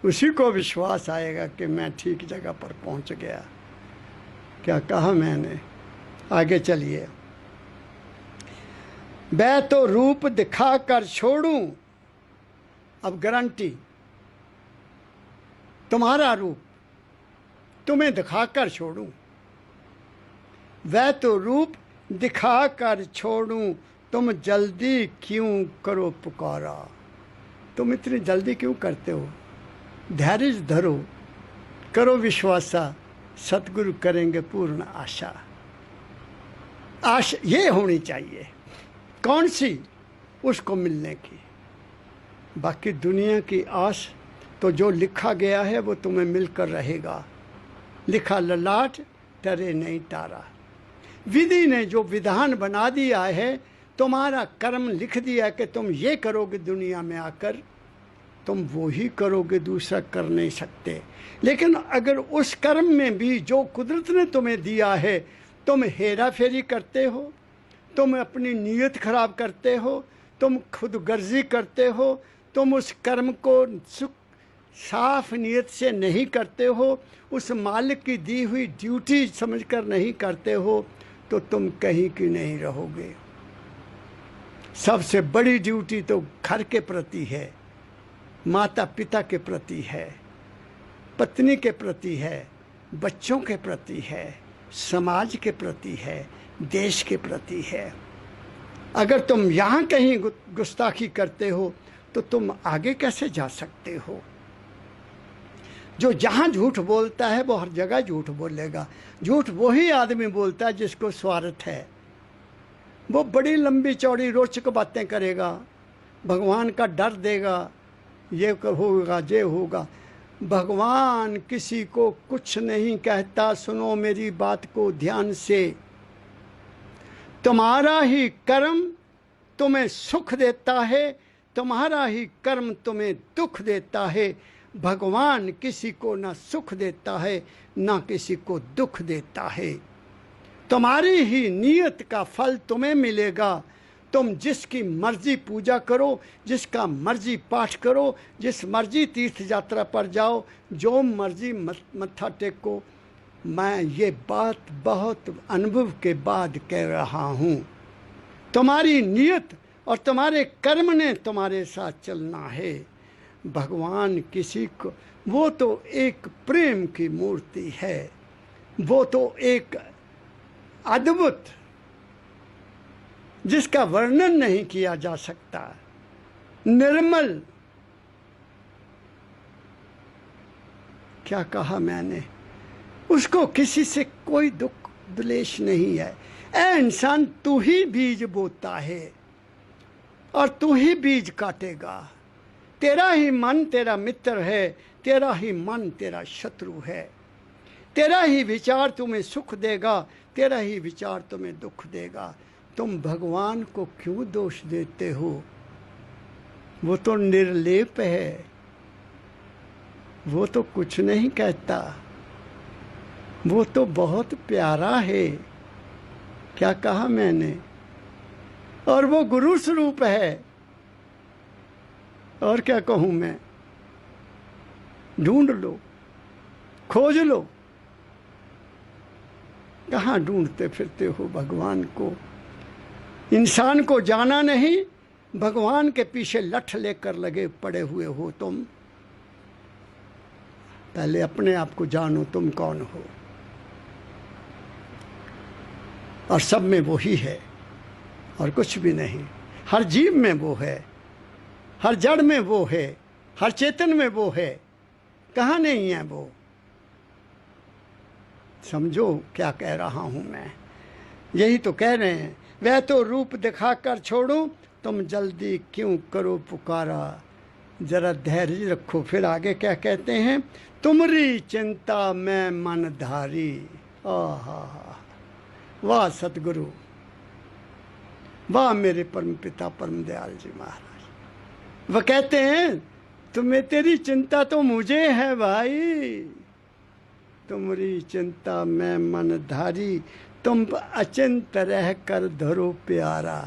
उसी को विश्वास आएगा कि मैं ठीक जगह पर पहुंच गया। क्या कहा मैंने? आगे चलिए। मैं तो रूप दिखा कर छोड़ूं, अब गारंटी, तुम्हारा रूप तुम्हें दिखाकर छोड़ूं। वह तो रूप दिखाकर छोड़ूं, तुम जल्दी क्यों करो पुकारा। तुम इतनी जल्दी क्यों करते हो? धैर्य धरो, करो विश्वासा, सतगुरु करेंगे पूर्ण आशा। आशा ये होनी चाहिए। कौन सी? उसको मिलने की। बाकी दुनिया की आस तो जो लिखा गया है वो तुम्हें मिलकर रहेगा। लिखा ललाट टरे नहीं तारा। विधि ने जो विधान बना दिया है, तुम्हारा कर्म लिख दिया कि तुम ये करोगे दुनिया में आकर, तुम वो ही करोगे, दूसरा कर नहीं सकते। लेकिन अगर उस कर्म में भी जो कुदरत ने तुम्हें दिया है, तुम हेरा फेरी करते हो, तुम अपनी नीयत खराब करते हो, तुम खुद गर्जी करते हो, तुम उस कर्म को साफ नीयत से नहीं करते हो, उस मालिक की दी हुई ड्यूटी समझकर नहीं करते हो, तो तुम कहीं की नहीं रहोगे। सबसे बड़ी ड्यूटी तो घर के प्रति है, माता पिता के प्रति है, पत्नी के प्रति है, बच्चों के प्रति है, समाज के प्रति है, देश के प्रति है। अगर तुम यहाँ कहीं गुस्ताखी करते हो तो तुम आगे कैसे जा सकते हो? जो जहाँ झूठ बोलता है वो हर जगह झूठ बोलेगा। झूठ वही आदमी बोलता है जिसको स्वार्थ है। वो बड़ी लंबी चौड़ी रोचक बातें करेगा, भगवान का डर देगा, ये होगा ये होगा। भगवान किसी को कुछ नहीं कहता, सुनो मेरी बात को ध्यान से। तुम्हारा ही कर्म तुम्हें सुख देता है, तुम्हारा ही कर्म तुम्हें दुख देता है। भगवान किसी को ना सुख देता है ना किसी को दुख देता है। तुम्हारी ही नियत का फल तुम्हें मिलेगा। तुम जिसकी मर्जी पूजा करो, जिसका मर्जी पाठ करो, जिस मर्जी तीर्थ यात्रा पर जाओ, जो मर्जी मत्था टेको। मैं ये बात बहुत अनुभव के बाद कह रहा हूँ। तुम्हारी नियत और तुम्हारे कर्म ने तुम्हारे साथ चलना है। भगवान किसी को, वो तो एक प्रेम की मूर्ति है, वो तो एक अद्भुत, जिसका वर्णन नहीं किया जा सकता, निर्मल। क्या कहा मैंने? उसको किसी से कोई दुख द्वेष नहीं है। ऐ इंसान, तू ही बीज बोता है और तू ही बीज काटेगा। तेरा ही मन तेरा मित्र है, तेरा ही मन तेरा शत्रु है। तेरा ही विचार तुम्हें सुख देगा, तेरा ही विचार तुम्हें दुख देगा। तुम भगवान को क्यों दोष देते हो? वो तो निर्लेप है, वो तो कुछ नहीं कहता, वो तो बहुत प्यारा है। क्या कहा मैंने? और वो गुरु स्वरूप है। और क्या कहूं मैं? ढूंढ लो, खोज लो। कहाँ ढूंढते फिरते हो भगवान को? इंसान को जाना नहीं, भगवान के पीछे लठ लेकर लगे पड़े हुए हो तुम। पहले अपने आप को जानो, तुम कौन हो। और सब में वो ही है और कुछ भी नहीं। हर जीव में वो है, हर जड़ में वो है, हर चेतन में वो है। कहाँ नहीं है वो? समझो क्या कह रहा हूं मैं। यही तो कह रहे हैं, वह तो रूप दिखाकर छोड़ो, तुम जल्दी क्यों करो पुकारा। जरा धैर्य रखो। फिर आगे क्या कहते हैं? तुम्हारी चिंता मैं मन धारी। आहा, वाह सतगुरु, वाह मेरे परम पिता परम दयाल जी महाराज। वह कहते हैं, तुम्हें, तेरी चिंता तो मुझे है भाई। तुम्हारी चिंता मैं मन धारी, तुम अचिंत रह कर धरो प्यारा।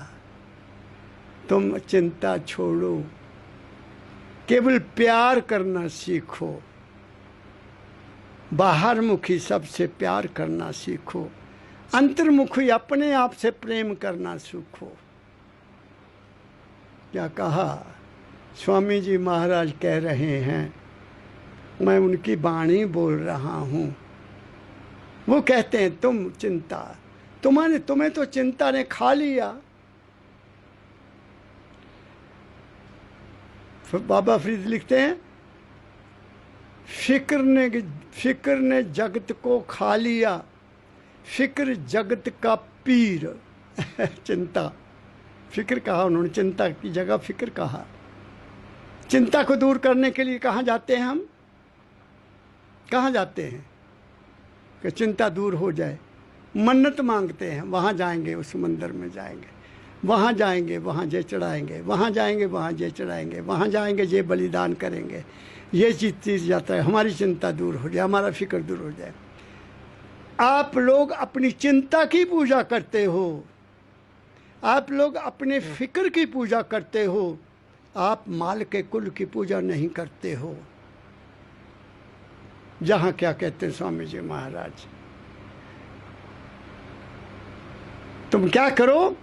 तुम चिंता छोड़ो, केवल प्यार करना सीखो। बाहर मुखी सबसे प्यार करना सीखो, अंतर्मुखी अपने आप से प्रेम करना सीखो। क्या कहा? स्वामी जी महाराज कह रहे हैं, मैं उनकी वाणी बोल रहा हूँ। वो कहते हैं, तुम चिंता, तुम्हें तो चिंता ने खा लिया। बाबा फरीद लिखते हैं, फिक्र ने जगत को खा लिया, फिक्र जगत का पीर। चिंता, फिक्र कहा उन्होंने, चिंता की जगह फिक्र कहा। चिंता को दूर करने के लिए कहाँ जाते हैं हम? कहाँ जाते हैं कि चिंता दूर हो जाए? मन्नत मांगते हैं, वहाँ जाएंगे, उस मंदिर में जाएंगे, वहाँ जाएंगे, वहाँ जे चढ़ाएंगे, वहाँ जाएंगे, वहाँ जे चढ़ाएंगे, वहाँ जाएंगे, जे बलिदान करेंगे। ये चीज़ जाता है, हमारी चिंता दूर हो जाए, हमारा फिक्र दूर हो जाए। आप लोग अपनी चिंता की पूजा करते हो, आप लोग अपने फिक्र की पूजा करते हो, आप माल के कुल की पूजा नहीं करते हो। जहाँ क्या कहते हैं स्वामी जी महाराज, तुम क्या करो?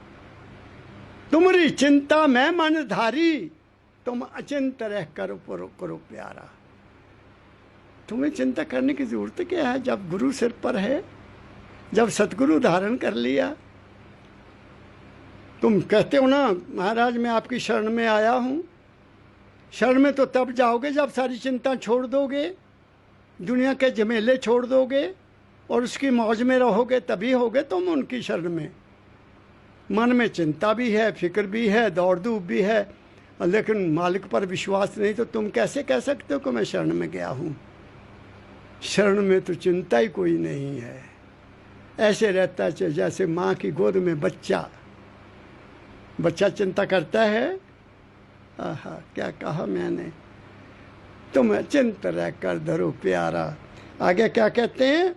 तुम्हारी चिंता मैं मन धारी, तुम अचिंत रह करो करो प्यारा। तुम्हें चिंता करने की जरूरत क्या है जब गुरु सिर पर है, जब सतगुरु धारण कर लिया। तुम कहते हो ना, महाराज मैं आपकी शरण में आया हूँ। शरण में तो तब जाओगे जब सारी चिंता छोड़ दोगे, दुनिया के झमेले छोड़ दोगे और उसकी मौज में रहोगे, तभी होगे तुम उनकी शरण में। मन में चिंता भी है, फिक्र भी है, दौड़ धूप भी है, लेकिन मालिक पर विश्वास नहीं, तो तुम कैसे कह सकते हो कि मैं शरण में गया हूँ? शरण में तो चिंता ही कोई नहीं है। ऐसे रहता है जैसे माँ की गोद में बच्चा चिंता करता है। आहा, क्या कहा मैंने? तुम अचिंत रह कर धरो प्यारा। आगे क्या कहते हैं?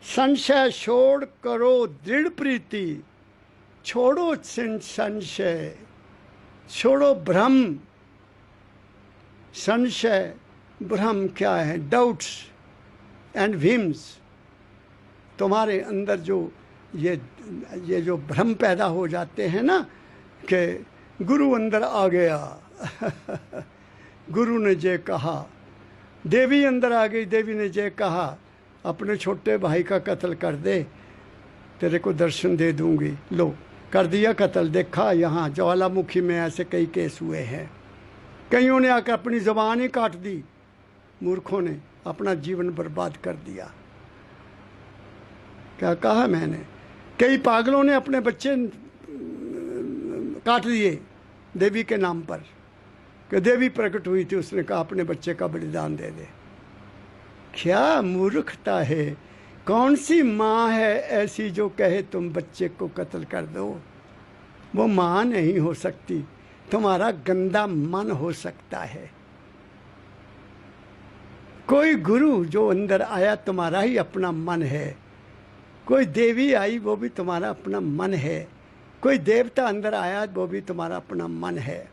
संशय छोड़ करो दृढ़ प्रीति, छोड़ो संशय, छोड़ो भ्रम। संशय भ्रम क्या है? Doubts and whims. तुम्हारे अंदर जो ये जो भ्रम पैदा हो जाते हैं ना कि गुरु अंदर आ गया गुरु ने जे कहा, देवी अंदर आ गई, देवी ने जे कहा अपने छोटे भाई का कत्ल कर दे, तेरे को दर्शन दे दूंगी। लो कर दिया कत्ल। देखा यहाँ ज्वालामुखी में ऐसे कई केस हुए हैं। कईयों ने आकर अपनी ज़बान ही काट दी, मूर्खों ने अपना जीवन बर्बाद कर दिया। क्या कहा मैंने? कई पागलों ने अपने बच्चे काट दिए देवी के नाम पर कि देवी प्रकट हुई थी, उसने कहा अपने बच्चे का बलिदान दे दे। क्या मूर्खता है! कौन सी माँ है ऐसी जो कहे तुम बच्चे को कत्ल कर दो? वो माँ नहीं हो सकती, तुम्हारा गंदा मन हो सकता है। कोई गुरु जो अंदर आया तुम्हारा ही अपना मन है, कोई देवी आई वो भी तुम्हारा अपना मन है, कोई देवता अंदर आया वो भी तुम्हारा अपना मन है।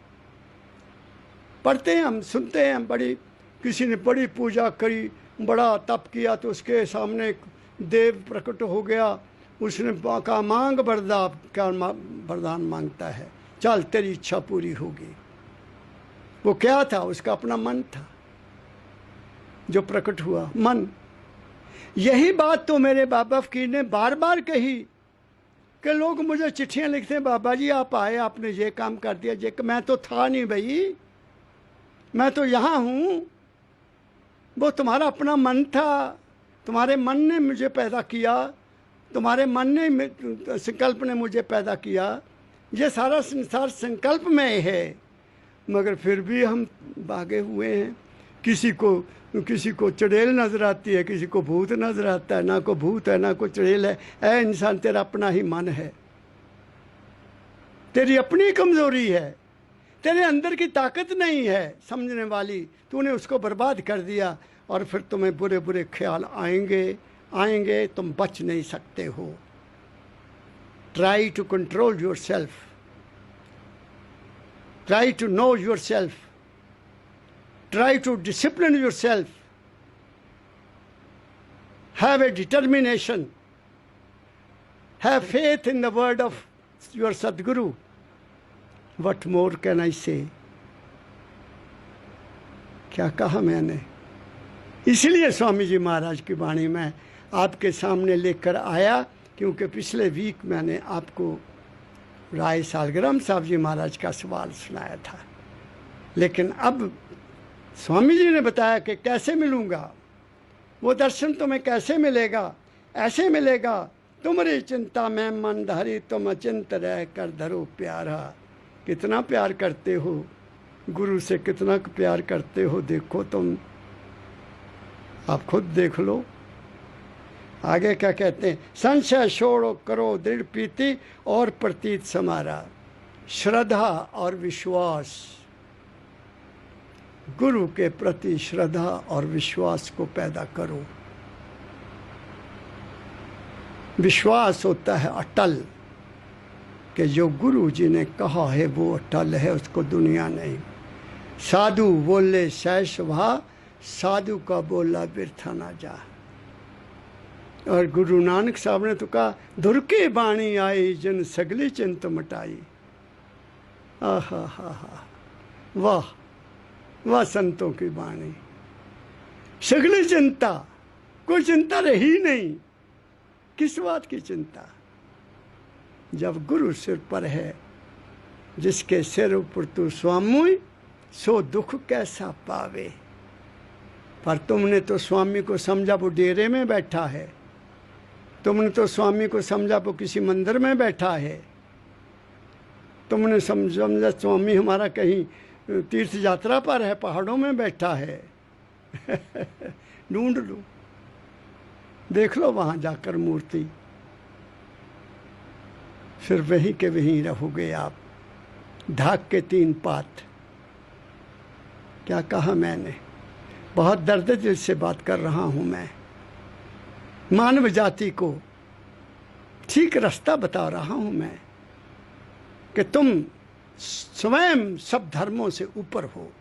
पढ़ते हैं हम, सुनते हैं, बड़ी किसी ने बड़ी पूजा करी, बड़ा तप किया तो उसके सामने देव प्रकट हो गया, उसने कहा मांग वरदान। क्या वरदान मांगता है? चल तेरी इच्छा पूरी होगी। वो क्या था? उसका अपना मन था जो प्रकट हुआ, मन। यही बात तो मेरे बाबा फकीर ने बार बार कही कि लोग मुझे चिट्ठियां लिखते हैं, बाबा जी आप आए, आपने ये काम कर दिया, ये। मैं तो था नहीं भाई, मैं तो यहाँ हूँ। वो तुम्हारा अपना मन था, तुम्हारे मन ने मुझे पैदा किया, तुम्हारे मन ने संकल्प ने मुझे पैदा किया। ये सारा संसार संकल्प में है, मगर फिर भी हम भागे हुए हैं। किसी को चुड़ैल नजर आती है, किसी को भूत नजर आता है। ना को भूत है ना को चुड़ैल है। ऐ इंसान, तेरा अपना ही मन है, तेरी अपनी कमजोरी है, तेरे अंदर की ताकत नहीं है समझने वाली। तूने उसको बर्बाद कर दिया और फिर तुम्हें बुरे बुरे ख्याल आएंगे, तुम बच नहीं सकते हो। Try to control yourself, try to know yourself, try to discipline yourself, have a determination, have faith in the word of your Sadguru. What more can I say? क्या कहा मैंने? इसलिए स्वामी जी महाराज की वाणी में आपके सामने लेकर आया, क्योंकि पिछले वीक मैंने आपको राय सालग्राम साहब जी महाराज का सवाल सुनाया था। लेकिन अब स्वामी जी ने बताया कि कैसे मिलूंगा, वो दर्शन तुम्हें कैसे मिलेगा? ऐसे मिलेगा, तुम्हारी चिंता में मन धरी, तुम अचिंत रह कर धरो प्यारा। कितना प्यार करते हो गुरु से, कितना प्यार करते हो, देखो तुम, आप खुद देख लो। आगे क्या कहते हैं? संशय छोड़ो करो दृढ़ प्रीति और प्रतीत समारा। श्रद्धा और विश्वास, गुरु के प्रति श्रद्धा और विश्वास को पैदा करो। विश्वास होता है अटल, कि जो गुरु जी ने कहा है वो अटल है, उसको दुनिया नहीं। साधु बोले शैष भा, साधु का बोला बिरथा ना जा। और गुरु नानक साहब ने तो कहा, धुर के बाणी आई जन सगली चिंत मटाई। आहा हा हा, वाह वाह संतों की वाणी। सगली चिंता, कोई चिंता रही नहीं। किस बात की चिंता? जब गुरु सिर पर है, जिसके सिर ऊपर तू स्वामी, सो दुख कैसा पावे। पर तुमने तो स्वामी को समझा वो डेरे में बैठा है, तुमने तो स्वामी को समझा वो किसी मंदिर में बैठा है, तुमने समझा स्वामी हमारा कहीं तीर्थ यात्रा पर है, पहाड़ों में बैठा है। ढूंढ लो, देख लो वहां जाकर मूर्ति, फिर वहीं के वहीं रहोगे आप। ढाक के 3 पात। क्या कहा मैंने? बहुत दर्द दिल से बात कर रहा हूं मैं। मानव जाति को ठीक रास्ता बता रहा हूं मैं कि तुम स्वयं सब धर्मों से ऊपर हो।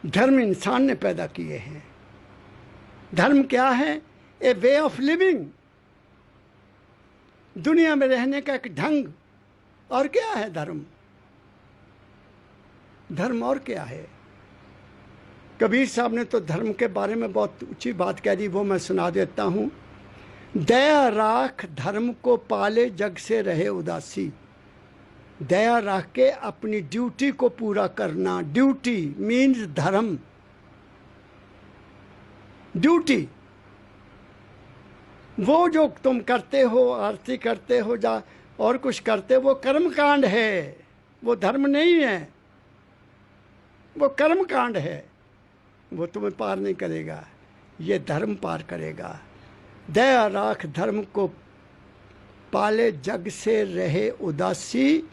धर्म इंसान ने पैदा किए हैं। धर्म क्या है? ए वे ऑफ लिविंग, दुनिया में रहने का एक ढंग। और क्या है धर्म? धर्म और क्या है? कबीर साहब ने तो धर्म के बारे में बहुत ऊंची बात कह दी, वो मैं सुना देता हूं। दया राख धर्म को पाले, जग से रहे उदासी। दया रख के अपनी ड्यूटी को पूरा करना। ड्यूटी मीन्स धर्म। ड्यूटी वो जो तुम करते हो, आरती करते हो, जा और कुछ करते हो, वो कर्म कांड है, वो धर्म नहीं है, वो कर्म कांड है। वो तुम्हें पार नहीं करेगा, ये धर्म पार करेगा। दया राख धर्म को पाले, जग से रहे उदासी।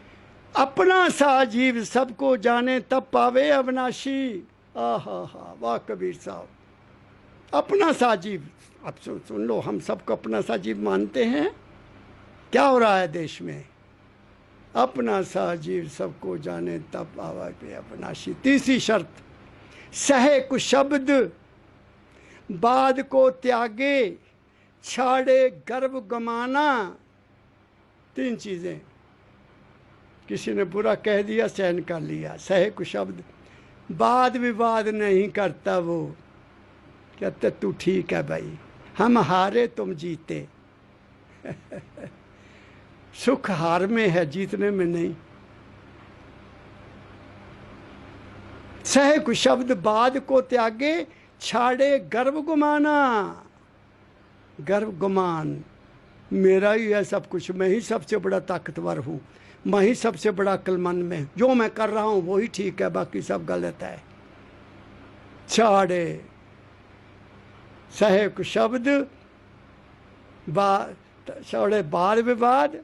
अपना सा जीव सबको जाने, तब पावे अविनाशी। आहा हा, वाह कबीर साहब। अपना सा जीव, अब सुन लो, हम सबको अपना सा जीव मानते हैं। क्या हो रहा है देश में? अपना सा जीव सबको जाने, तब पावे अविनाशी। तीसरी शर्त, सहे कुशब्द बाद को त्यागे, छाड़े गर्व गमाना। तीन चीजें। किसी ने बुरा कह दिया, सहन कर लिया, सहे कुशब्द। वाद विवाद नहीं करता वो, कहते तू ठीक है भाई, हम हारे तुम जीते। सुख हार में है, जीतने में नहीं। सहे कुशब्द बाद को त्यागे, छाड़े गर्व गुमाना। गर्व गुमान, मेरा ही है सब कुछ, मैं ही सबसे बड़ा ताकतवर हूँ, मैं ही सबसे बड़ा अक्लमंद में, जो मैं कर रहा हूँ वो ही ठीक है, बाकी सब गलत है। छाड़े सहे कुशब्द, छाड़े वाद विवाद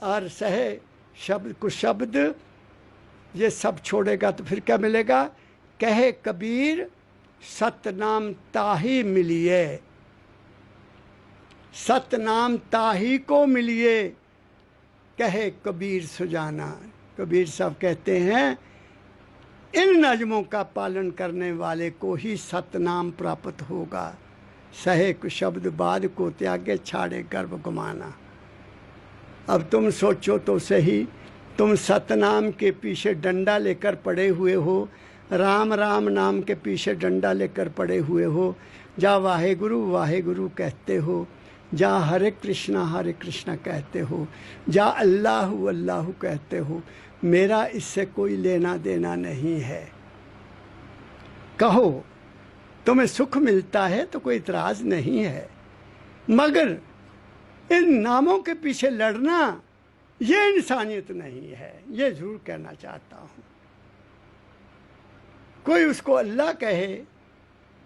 और सहे शब्द कुशब्द, ये सब छोड़ेगा तो फिर क्या मिलेगा? कहे कबीर सतनाम ताही मिलिए। सतनाम ताही को मिलिए, कहे कबीर सुजाना। कबीर साहब कहते हैं, इन नज़मों का पालन करने वाले को ही सतनाम प्राप्त होगा। सहे कुशब्द बाद को त्यागे, छाड़े गर्व गुमाना। अब तुम सोचो तो सही, तुम सतनाम के पीछे डंडा लेकर पड़े हुए हो, राम राम नाम के पीछे डंडा लेकर पड़े हुए हो, जा वाहे गुरु कहते हो, जा हरे कृष्णा कहते हो, जा अल्लाह अल्लाह कहते हो, मेरा इससे कोई लेना देना नहीं है। कहो तुम्हें सुख मिलता है तो कोई इतराज नहीं है, मगर इन नामों के पीछे लड़ना ये इंसानियत नहीं है, ये जरूर कहना चाहता हूँ। कोई उसको अल्लाह कहे,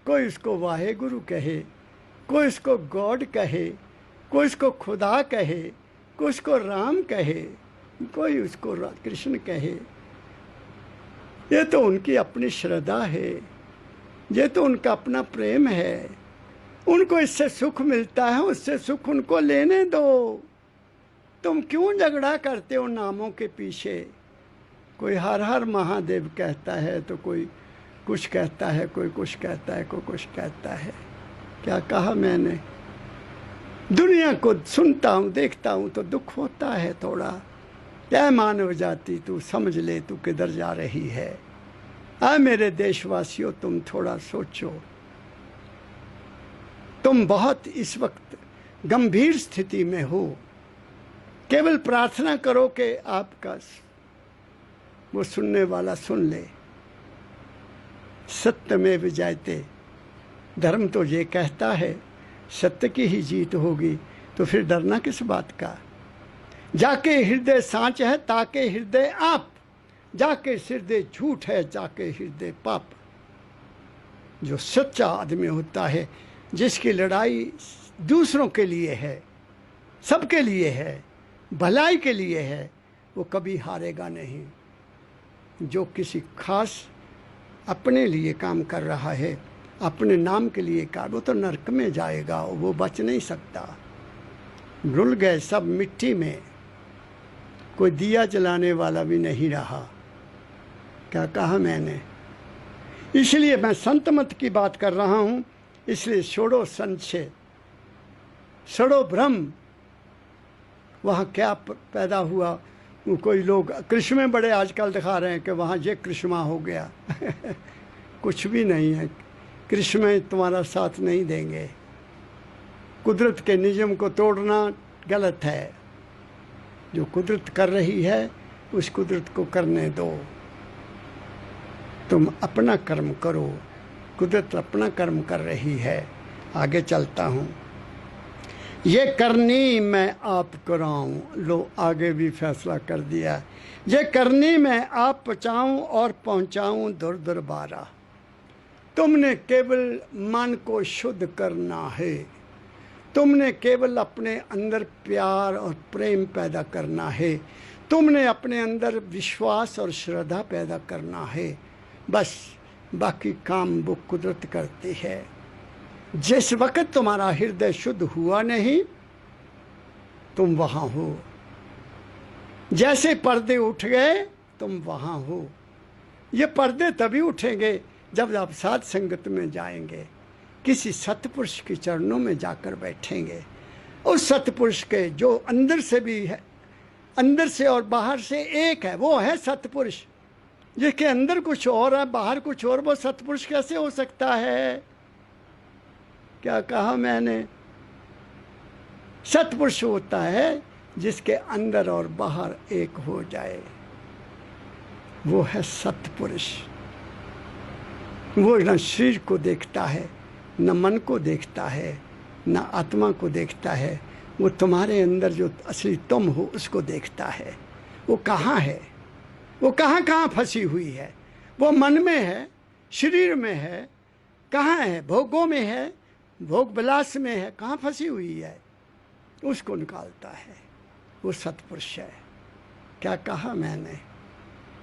कोई उसको वाहेगुरु कहे, कोई उसको गॉड कहे, कोई उसको खुदा कहे, कोई उसको राम कहे, कोई उसको कृष्ण कहे, ये तो उनकी अपनी श्रद्धा है, ये तो उनका अपना प्रेम है। उनको इससे सुख मिलता है, उससे सुख उनको लेने दो। तुम क्यों झगड़ा करते हो नामों के पीछे? कोई हर हर महादेव कहता है तो कोई कुछ कहता है, कोई कुछ कहता है, कोई कुछ कहता है। क्या कहा मैंने? दुनिया को सुनता हूँ, देखता हूँ तो दुख होता है थोड़ा। क्या मानव जाति, तू समझ ले तू किधर जा रही है। मेरे देशवासियों, तुम थोड़ा सोचो। तुम बहुत इस वक्त गंभीर स्थिति में हो। केवल प्रार्थना करो कि आपका वो सुनने वाला सुन ले। सत्य में विजयते, धर्म तो ये कहता है सत्य की ही जीत होगी, तो फिर डरना किस बात का? जाके हृदय सांच है ताके हृदय आप, जाके हृदय झूठ है जाके हृदय पाप। जो सच्चा आदमी होता है, जिसकी लड़ाई दूसरों के लिए है, सबके लिए है, भलाई के लिए है, वो कभी हारेगा नहीं। जो किसी खास अपने लिए काम कर रहा है, अपने नाम के लिए काम, वो तो नरक में जाएगा, वो बच नहीं सकता। रुल गए सब मिट्टी में, कोई दिया जलाने वाला भी नहीं रहा। क्या कहा मैंने? इसलिए मैं संत मत की बात कर रहा हूँ। इसलिए छोड़ो संशय, छोड़ो भ्रम, वहाँ क्या पैदा हुआ। कोई लोग कृष्ण बड़े आजकल दिखा रहे हैं कि वहाँ ये कृष्णा हो गया कुछ भी नहीं है। कृष्ण तुम्हारा साथ नहीं देंगे। कुदरत के नियम को तोड़ना गलत है। जो कुदरत कर रही है उस कुदरत को करने दो। तुम अपना कर्म करो, कुदरत अपना कर्म कर रही है। आगे चलता हूँ। ये करनी मैं आप कराऊं, लो आगे भी फैसला कर दिया। ये करनी मैं आप पहुँचाऊं और पहुँचाऊं दूर दरबारा। तुमने केवल मन को शुद्ध करना है। तुमने केवल अपने अंदर प्यार और प्रेम पैदा करना है। तुमने अपने अंदर विश्वास और श्रद्धा पैदा करना है। बस बाकी काम वो कुदरत करती है। जिस वक्त तुम्हारा हृदय शुद्ध हुआ नहीं, तुम वहाँ हो। जैसे पर्दे उठ गए तुम वहाँ हो। ये पर्दे तभी उठेंगे जब आप साध संगत में जाएंगे, किसी सतपुरुष के चरणों में जाकर बैठेंगे। उस सतपुरुष के जो अंदर से भी है, अंदर से और बाहर से एक है, वो है सतपुरुष। जिसके अंदर कुछ और है, बाहर कुछ और, वो सतपुरुष कैसे हो सकता है? क्या कहा मैंने? सतपुरुष होता है जिसके अंदर और बाहर एक हो जाए, वो है सतपुरुष। वो न शरीर को देखता है, न मन को देखता है, न आत्मा को देखता है। वो तुम्हारे अंदर जो असली तुम हो उसको देखता है। वो कहाँ है? वो कहाँ कहाँ फंसी हुई है? वो मन में है, शरीर में है, कहाँ है? भोगों में है, भोग विलास में है, कहाँ फंसी हुई है? उसको निकालता है। वो सतपुरुष है। क्या कहा मैंने?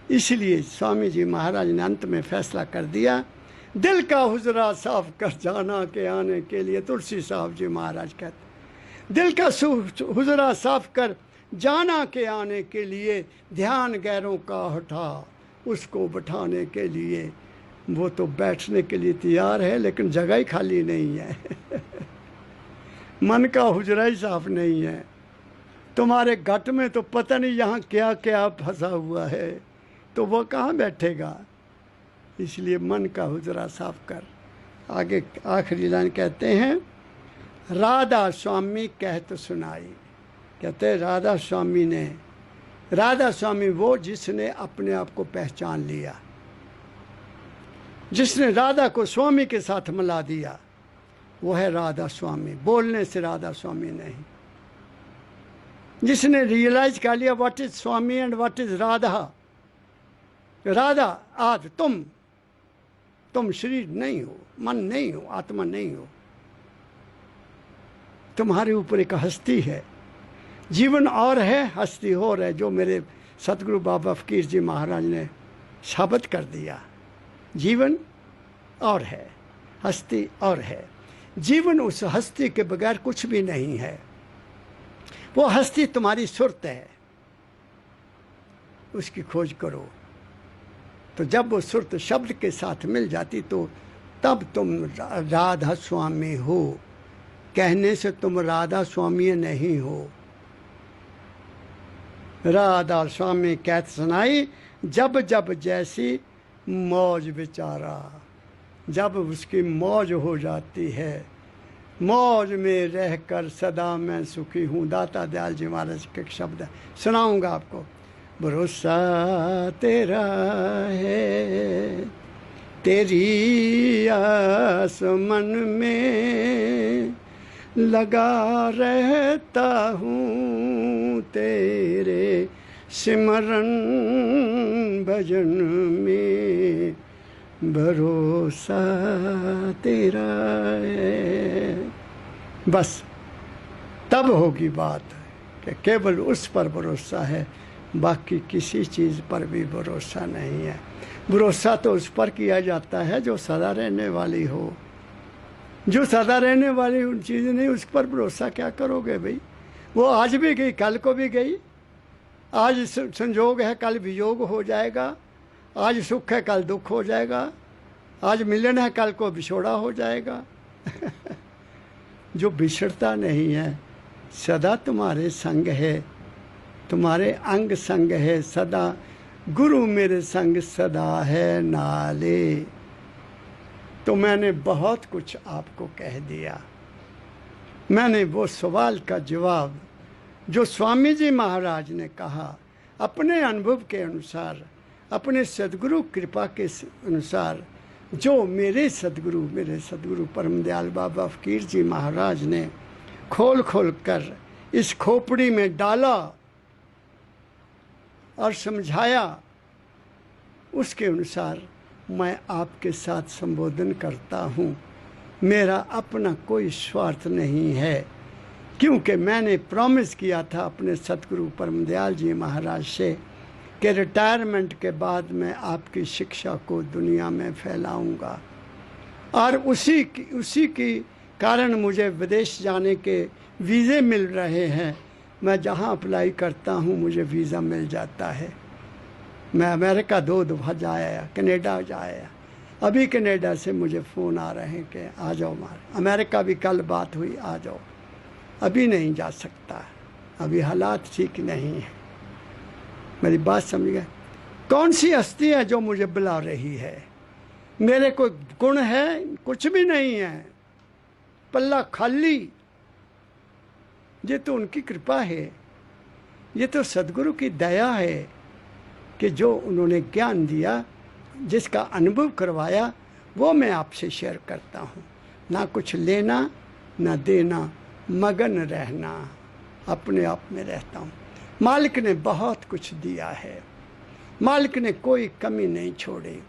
इसलिए स्वामी जी महाराज ने अंत में फैसला कर दिया, दिल का हुजरा साफ कर जाना के आने के लिए। तुलसी साहब जी महाराज कहते, दिल का हुजरा साफ कर जाना के आने के लिए, ध्यान गैरों का हटा उसको बैठाने के लिए। वो तो बैठने के लिए तैयार है लेकिन जगह ही खाली नहीं है मन का हुजरा ही साफ नहीं है। तुम्हारे घट में तो पता नहीं यहाँ क्या क्या फंसा हुआ है, तो वो कहाँ बैठेगा? इसलिए मन का हुजरा साफ कर। आगे आखिरी लाइन कहते हैं, राधा स्वामी कहत सुनाई। कहते राधा स्वामी ने, राधा स्वामी वो जिसने अपने आप को पहचान लिया, जिसने राधा को स्वामी के साथ मिला दिया, वो है राधा स्वामी। बोलने से राधा स्वामी नहीं। जिसने रियलाइज कर लिया what is Swami and what is Radha. Radha आज तुम शरीर नहीं हो, मन नहीं हो, आत्मा नहीं हो। तुम्हारे ऊपर एक हस्ती है। जीवन और है, हस्ती और है, जो मेरे सतगुरु बाबा फकीर जी महाराज ने साबित कर दिया। जीवन और है, हस्ती और है। जीवन उस हस्ती के बगैर कुछ भी नहीं है। वो हस्ती तुम्हारी सुरत है, उसकी खोज करो। तो जब वो सुरत शब्द के साथ मिल जाती तो तब तुम राधा स्वामी हो। कहने से तुम राधा स्वामी नहीं हो। राधा स्वामी कहत सुनाई, जब जब जैसी मौज बेचारा। जब उसकी मौज हो जाती है, मौज में रहकर सदा मैं सुखी हूँ। दाता दयाल जी महाराज के शब्द सुनाऊंगा आपको। भरोसा तेरा है, तेरी आस मन में लगा रहता हूँ, तेरे सिमरन भजन में भरोसा तेरा है। बस तब होगी बात कि केवल उस पर भरोसा है, बाकी किसी चीज़ पर भी भरोसा नहीं है। भरोसा तो उस पर किया जाता है जो सदा रहने वाली हो। जो सदा रहने वाली उन चीज़ नहीं, उस पर भरोसा क्या करोगे भाई? वो आज भी गई, कल को भी गई। आज संजोग है, कल वियोग हो जाएगा। आज सुख है, कल दुख हो जाएगा। आज मिलन है, कल को बिछोड़ा हो जाएगा जो बिछड़ता नहीं है सदा तुम्हारे संग है, तुम्हारे अंग संग है सदा, गुरु मेरे संग सदा है नाले। तो मैंने बहुत कुछ आपको कह दिया। मैंने वो सवाल का जवाब जो स्वामी जी महाराज ने कहा, अपने अनुभव के अनुसार, अपने सदगुरु कृपा के अनुसार, जो मेरे सदगुरु परम दयाल बाबा फकीर जी महाराज ने खोल खोल कर इस खोपड़ी में डाला और समझाया, उसके अनुसार मैं आपके साथ संबोधन करता हूँ। मेरा अपना कोई स्वार्थ नहीं है, क्योंकि मैंने प्रॉमिस किया था अपने सतगुरु परम दयाल जी महाराज से कि रिटायरमेंट के बाद मैं आपकी शिक्षा को दुनिया में फैलाऊंगा। और उसी की कारण मुझे विदेश जाने के वीज़े मिल रहे हैं। मैं जहाँ अप्लाई करता हूँ मुझे वीज़ा मिल जाता है। मैं अमेरिका 2 दफ़ा जाया, कनाडा जाया, अभी कनाडा से मुझे फ़ोन आ रहे हैं कि आ जाओ मारे। अमेरिका भी कल बात हुई, आ जाओ। अभी नहीं जा सकता, अभी हालात ठीक नहीं है। मेरी बात समझ गए? कौन सी हस्ती है जो मुझे बुला रही है? मेरे कोई गुण है? कुछ भी नहीं है, पल्ला खाली। ये तो उनकी कृपा है, ये तो सदगुरु की दया है कि जो उन्होंने ज्ञान दिया, जिसका अनुभव करवाया, वो मैं आपसे शेयर करता हूँ। ना कुछ लेना ना देना, मगन रहना, अपने आप में रहता हूँ। मालिक ने बहुत कुछ दिया है, मालिक ने कोई कमी नहीं छोड़ी,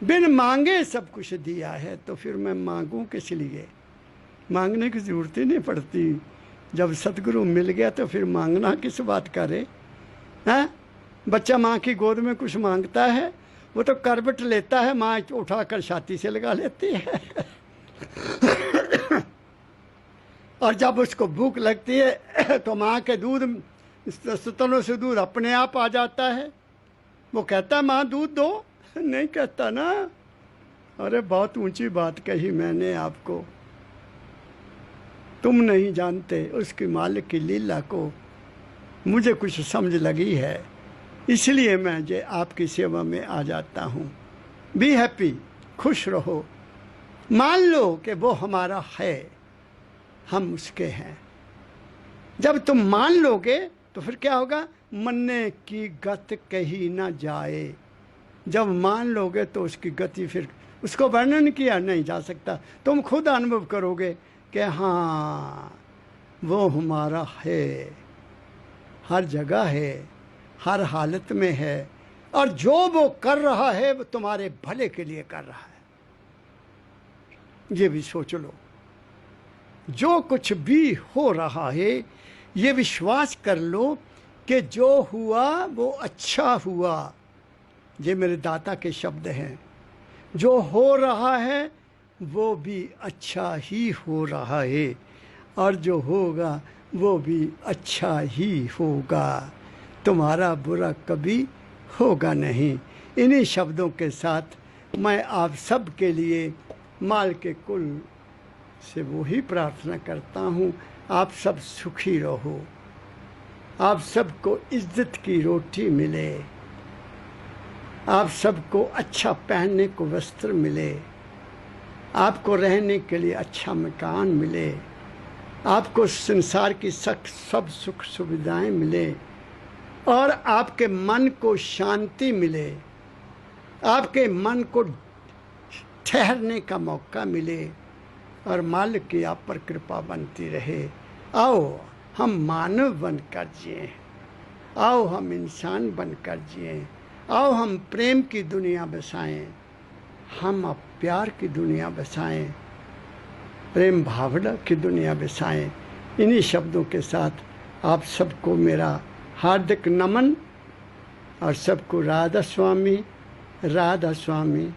बिन मांगे सब कुछ दिया है। तो फिर मैं मांगूं किस लिए? मांगने की ज़रूरत ही नहीं पड़ती। जब सतगुरु मिल गया तो फिर मांगना किस बात का रे? हैं? बच्चा माँ की गोद में कुछ मांगता है, वो तो करबट लेता है, माँ उठाकर छाती से लगा लेती है। और जब उसको भूख लगती है तो माँ के दूध, स्तनों से दूध अपने आप आ जाता है। वो कहता है माँ दूध दो, नहीं कहता ना। अरे बहुत ऊंची बात कही मैंने आपको, तुम नहीं जानते उसकी मालिक की लीला को। मुझे कुछ समझ लगी है, इसलिए मैं जे आपकी सेवा में आ जाता हूँ। बी हैप्पी, खुश रहो। मान लो कि वो हमारा है, हम उसके हैं। जब तुम मान लोगे तो फिर क्या होगा? मन्ने की गति कही ना जाए। जब मान लोगे तो उसकी गति, फिर उसको वर्णन किया नहीं जा सकता। तुम खुद अनुभव करोगे कि हाँ वो हमारा है, हर जगह है, हर हालत में है, और जो वो कर रहा है वो तुम्हारे भले के लिए कर रहा है। ये भी सोच लो। जो कुछ भी हो रहा है, ये विश्वास कर लो कि जो हुआ वो अच्छा हुआ। ये मेरे दाता के शब्द हैं। जो हो रहा है वो भी अच्छा ही हो रहा है, और जो होगा वो भी अच्छा ही होगा। तुम्हारा बुरा कभी होगा नहीं। इन्हीं शब्दों के साथ मैं आप सब के लिए माल के कुल से वही प्रार्थना करता हूँ, आप सब सुखी रहो, आप सबको इज्जत की रोटी मिले, आप सबको अच्छा पहनने को वस्त्र मिले, आपको रहने के लिए अच्छा मकान मिले, आपको संसार की सब सुख सुविधाएं मिले, और आपके मन को शांति मिले, आपके मन को ठहरने का मौका मिले, और मालिक की आप पर कृपा बनती रहे। आओ हम मानव बनकर जिए, आओ हम इंसान बनकर जिए, आओ हम प्रेम की दुनिया बसाएं, हम अब प्यार की दुनिया बसाएं, प्रेम भावना की दुनिया बसाएं। इन्हीं शब्दों के साथ आप सबको मेरा हार्दिक नमन, और सबको राधा स्वामी राधा स्वामी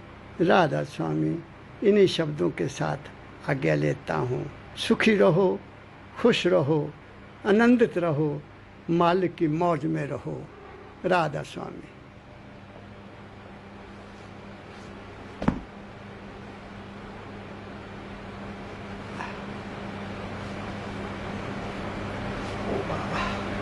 राधा स्वामी, इन्हीं शब्दों के साथ आज्ञा लेता हूँ। सुखी रहो, खुश रहो, आनंदित रहो, मालिक की मौज में रहो। राधा स्वामी। बाबा।